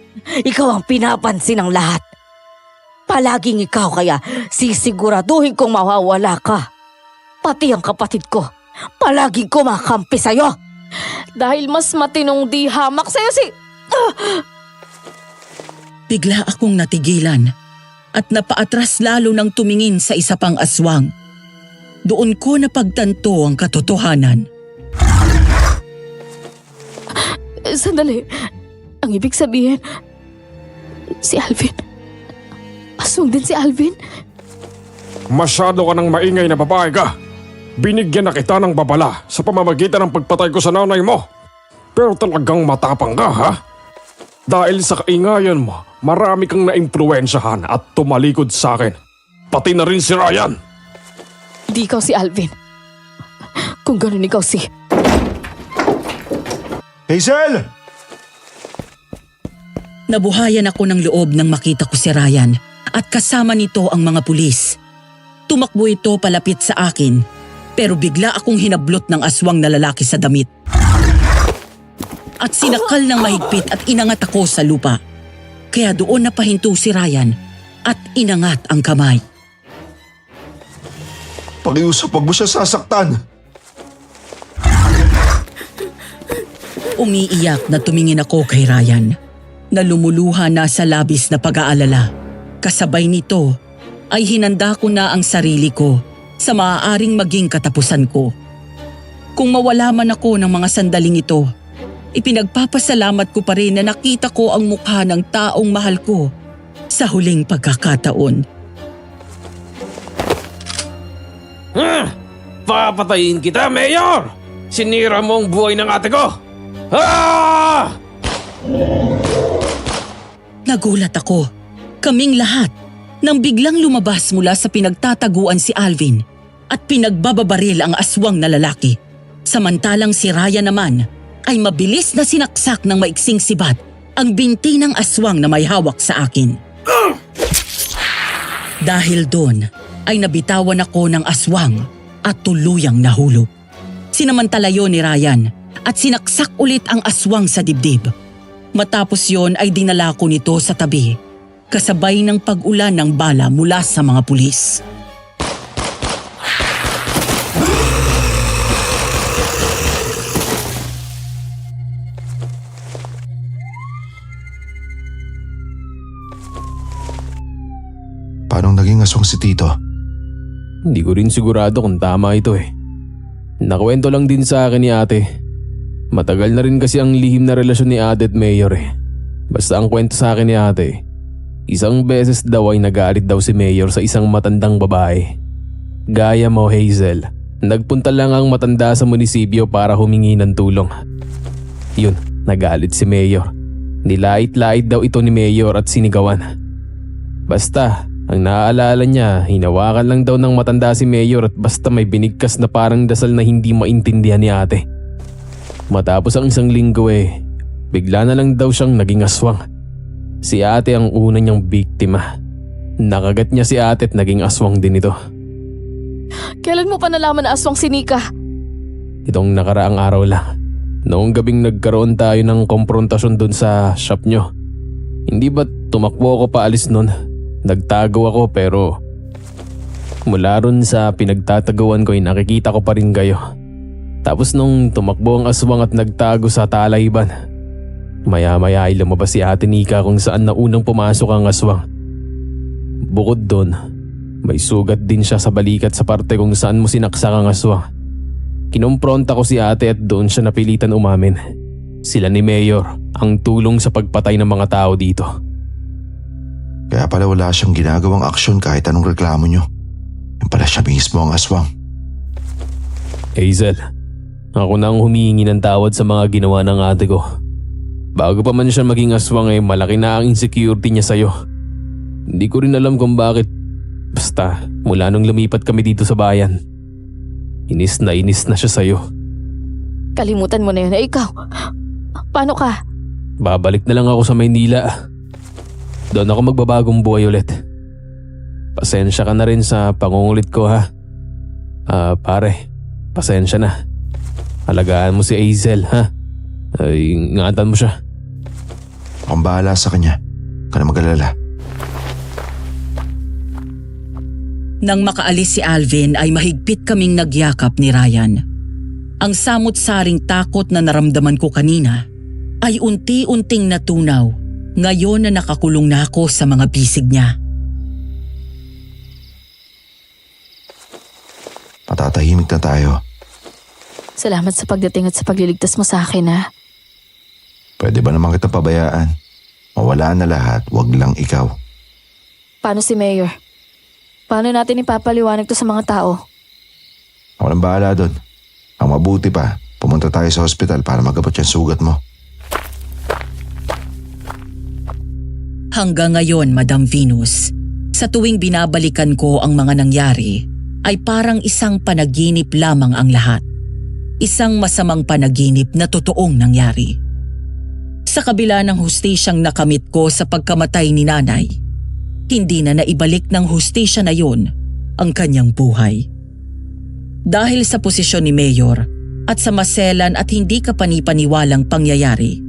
[SPEAKER 6] Ikaw ang pinapansin ng lahat. Palaging ikaw kaya sisiguraduhin kong mawawala ka. Pati ang kapatid ko, palaging kumakampi sa'yo.
[SPEAKER 1] Dahil mas matinong di hamak sa'yo si...
[SPEAKER 2] Bigla akong natigilan at napaatras lalo nang tumingin sa isa pang aswang. Doon ko napagtanto ang katotohanan.
[SPEAKER 1] Sandali. Ang ibig sabihin, si Alvin. Aswang din si Alvin.
[SPEAKER 5] Masyado ka ng maingay na babae ka. Binigyan na kita ng babala sa pamamagitan ng pagpatay ko sa nanay mo. Pero talagang matapang ka, ha? Dahil sa kaingayan mo, marami kang naimpluwensyahan at tumalikod sa akin. Pati na rin si Ryan.
[SPEAKER 1] Di ikaw si Alvin. Kung ganun ikaw si...
[SPEAKER 4] Hazel!
[SPEAKER 2] Nabuhayan ako ng loob nang makita ko si Ryan at kasama nito ang mga pulis. Tumakbo ito palapit sa akin pero bigla akong hinablot ng aswang na lalaki sa damit. At sinakal ng mahigpit at inangat ako sa lupa. Kaya doon napahinto si Ryan at inangat ang kamay.
[SPEAKER 4] Pakiusap, wag mo siya sasaktan.
[SPEAKER 2] Umiiyak na tumingin ako kay Ryan na lumuluha na sa labis na pag-aalala. Kasabay nito ay hinanda ko na ang sarili ko sa maaaring maging katapusan ko. Kung mawala man ako ng mga sandaling ito, ipinagpapasalamat ko pa rin na nakita ko ang mukha ng taong mahal ko sa huling pagkakataon.
[SPEAKER 3] Papatayin kita, Mayor! Sinira mo ang buhay ng ate ko! Ah!
[SPEAKER 2] Nagulat ako, kaming lahat, nang biglang lumabas mula sa pinagtataguan si Alvin at pinagbababaril ang aswang na lalaki. Samantalang si Ryan naman ay mabilis na sinaksak ng maiksing sibat ang binti ng aswang na may hawak sa akin. Dahil doon ay nabitawan ako ng aswang at tuluyang nahulog. Sinamantala yon ni Ryan at sinaksak ulit ang aswang sa dibdib. Matapos yon ay dinala ko nito sa tabi, kasabay ng pag-ulan ng bala mula sa mga pulis.
[SPEAKER 4] Paano naging aswang si Tito?
[SPEAKER 3] Hindi ko rin sigurado kung tama ito eh. Nakwento lang din sa akin ni ate. Matagal na rin kasi ang lihim na relasyon ni ate at Mayor eh. Basta ang kwento sa akin ni ate, isang beses daw ay nagalit daw si Mayor sa isang matandang babae. Gaya mo, Hazel, nagpunta lang ang matanda sa munisipyo para humingi ng tulong. Yun, nagalit si Mayor. Nilait-lait daw ito ni Mayor at sinigawan. Basta, ang naaalala niya, hinawakan lang daw ng matanda si Mayor at basta may binigkas na parang dasal na hindi maintindihan ni ate. Matapos ang isang linggo bigla na lang daw siyang naging aswang. Si ate ang una niyang biktima. Nakagat niya si ate at naging aswang din ito.
[SPEAKER 1] Kailan mo pa nalaman na aswang si Nika?
[SPEAKER 3] Itong nakaraang araw lang. Noong gabing nagkaroon tayo ng komprontasyon dun sa shop niyo. Hindi ba tumakbo ako paalis nun? Nagtago ako pero mula ron sa pinagtataguan ko ay nakikita ko pa rin kayo. Tapos nung tumakbo ang aswang at nagtago sa talayban, maya-maya ay lumabas si Ate Nika kung saan na unang pumasok ang aswang. Bukod doon, may sugat din siya sa balikat sa parte kung saan mo sinaksak ang aswang. Kinumpronta ko si ate at doon siya napilitan umamin. Sila ni Mayor ang tulong sa pagpatay ng mga tao dito.
[SPEAKER 4] Kaya pala wala siyang ginagawang aksyon kahit anong reklamo niyo. Yung pala siya mismo ang aswang.
[SPEAKER 3] Hazel, ako na ang humihingi ng tawad sa mga ginawa ng ate ko. Bago pa man siya maging aswang malaki na ang insecurity niya sa'yo. Hindi ko rin alam kung bakit. Basta mula nung lumipat kami dito sa bayan, inis na siya sa'yo.
[SPEAKER 1] Kalimutan mo na yun. Ikaw, paano ka?
[SPEAKER 3] Babalik na lang ako sa Maynila. Doon ako magbabagong buhay ulit. Pasensya ka na rin sa pangungulit ko ha. Pare, pasensya na. Alagaan mo si Hazel ha. Ingatan mo siya.
[SPEAKER 4] Akong bahala sa kanya. Ka na mag-alala.
[SPEAKER 2] Nang makaalis si Alvin ay mahigpit kaming nagyakap ni Ryan. Ang samot-saring takot na naramdaman ko kanina ay unti-unting natunaw ngayon na nakakulong na ako sa mga bisig niya.
[SPEAKER 4] Matatahimik na tayo.
[SPEAKER 1] Salamat sa pagdating at sa pagliligtas mo sa akin ha.
[SPEAKER 4] Pwede ba naman kita pabayaan? Mawala na lahat, wag lang ikaw.
[SPEAKER 1] Paano si Mayor? Paano natin ipapaliwanag to sa mga tao?
[SPEAKER 4] Ako nang bahala doon. Ang mabuti pa, pumunta tayo sa ospital para magabot yung sugat mo.
[SPEAKER 2] Hanggang ngayon, Madam Venus, sa tuwing binabalikan ko ang mga nangyari, ay parang isang panaginip lamang ang lahat. Isang masamang panaginip na totoong nangyari. Sa kabila ng hustisyang nakamit ko sa pagkamatay ni nanay, hindi na naibalik ng hustisya na yun ang kanyang buhay. Dahil sa posisyon ni Mayor at sa maselan at hindi kapanipaniwalang pangyayari,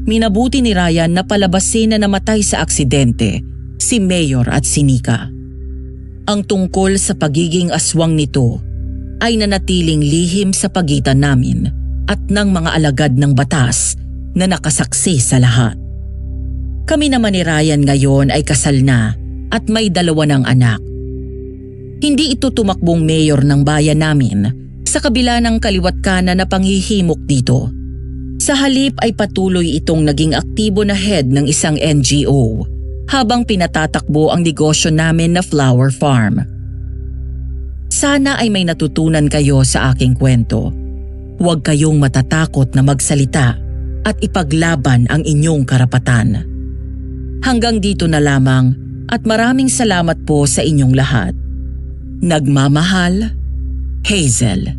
[SPEAKER 2] minabuti ni Ryan na palabasin na namatay sa aksidente si Mayor at si Nika. Ang tungkol sa pagiging aswang nito ay nanatiling lihim sa pagitan namin at ng mga alagad ng batas na nakasaksi sa lahat. Kami naman ni Ryan ngayon ay kasal na at may 2 ng anak. Hindi ito tumakbong mayor ng bayan namin sa kabila ng kaliwat kanan na panghihimok dito. Sa halip ay patuloy itong naging aktibo na head ng isang NGO habang pinatatakbo ang negosyo namin na flower farm. Sana ay may natutunan kayo sa aking kwento. Huwag kayong matatakot na magsalita at ipaglaban ang inyong karapatan. Hanggang dito na lamang at maraming salamat po sa inyong lahat. Nagmamahal, Hazel.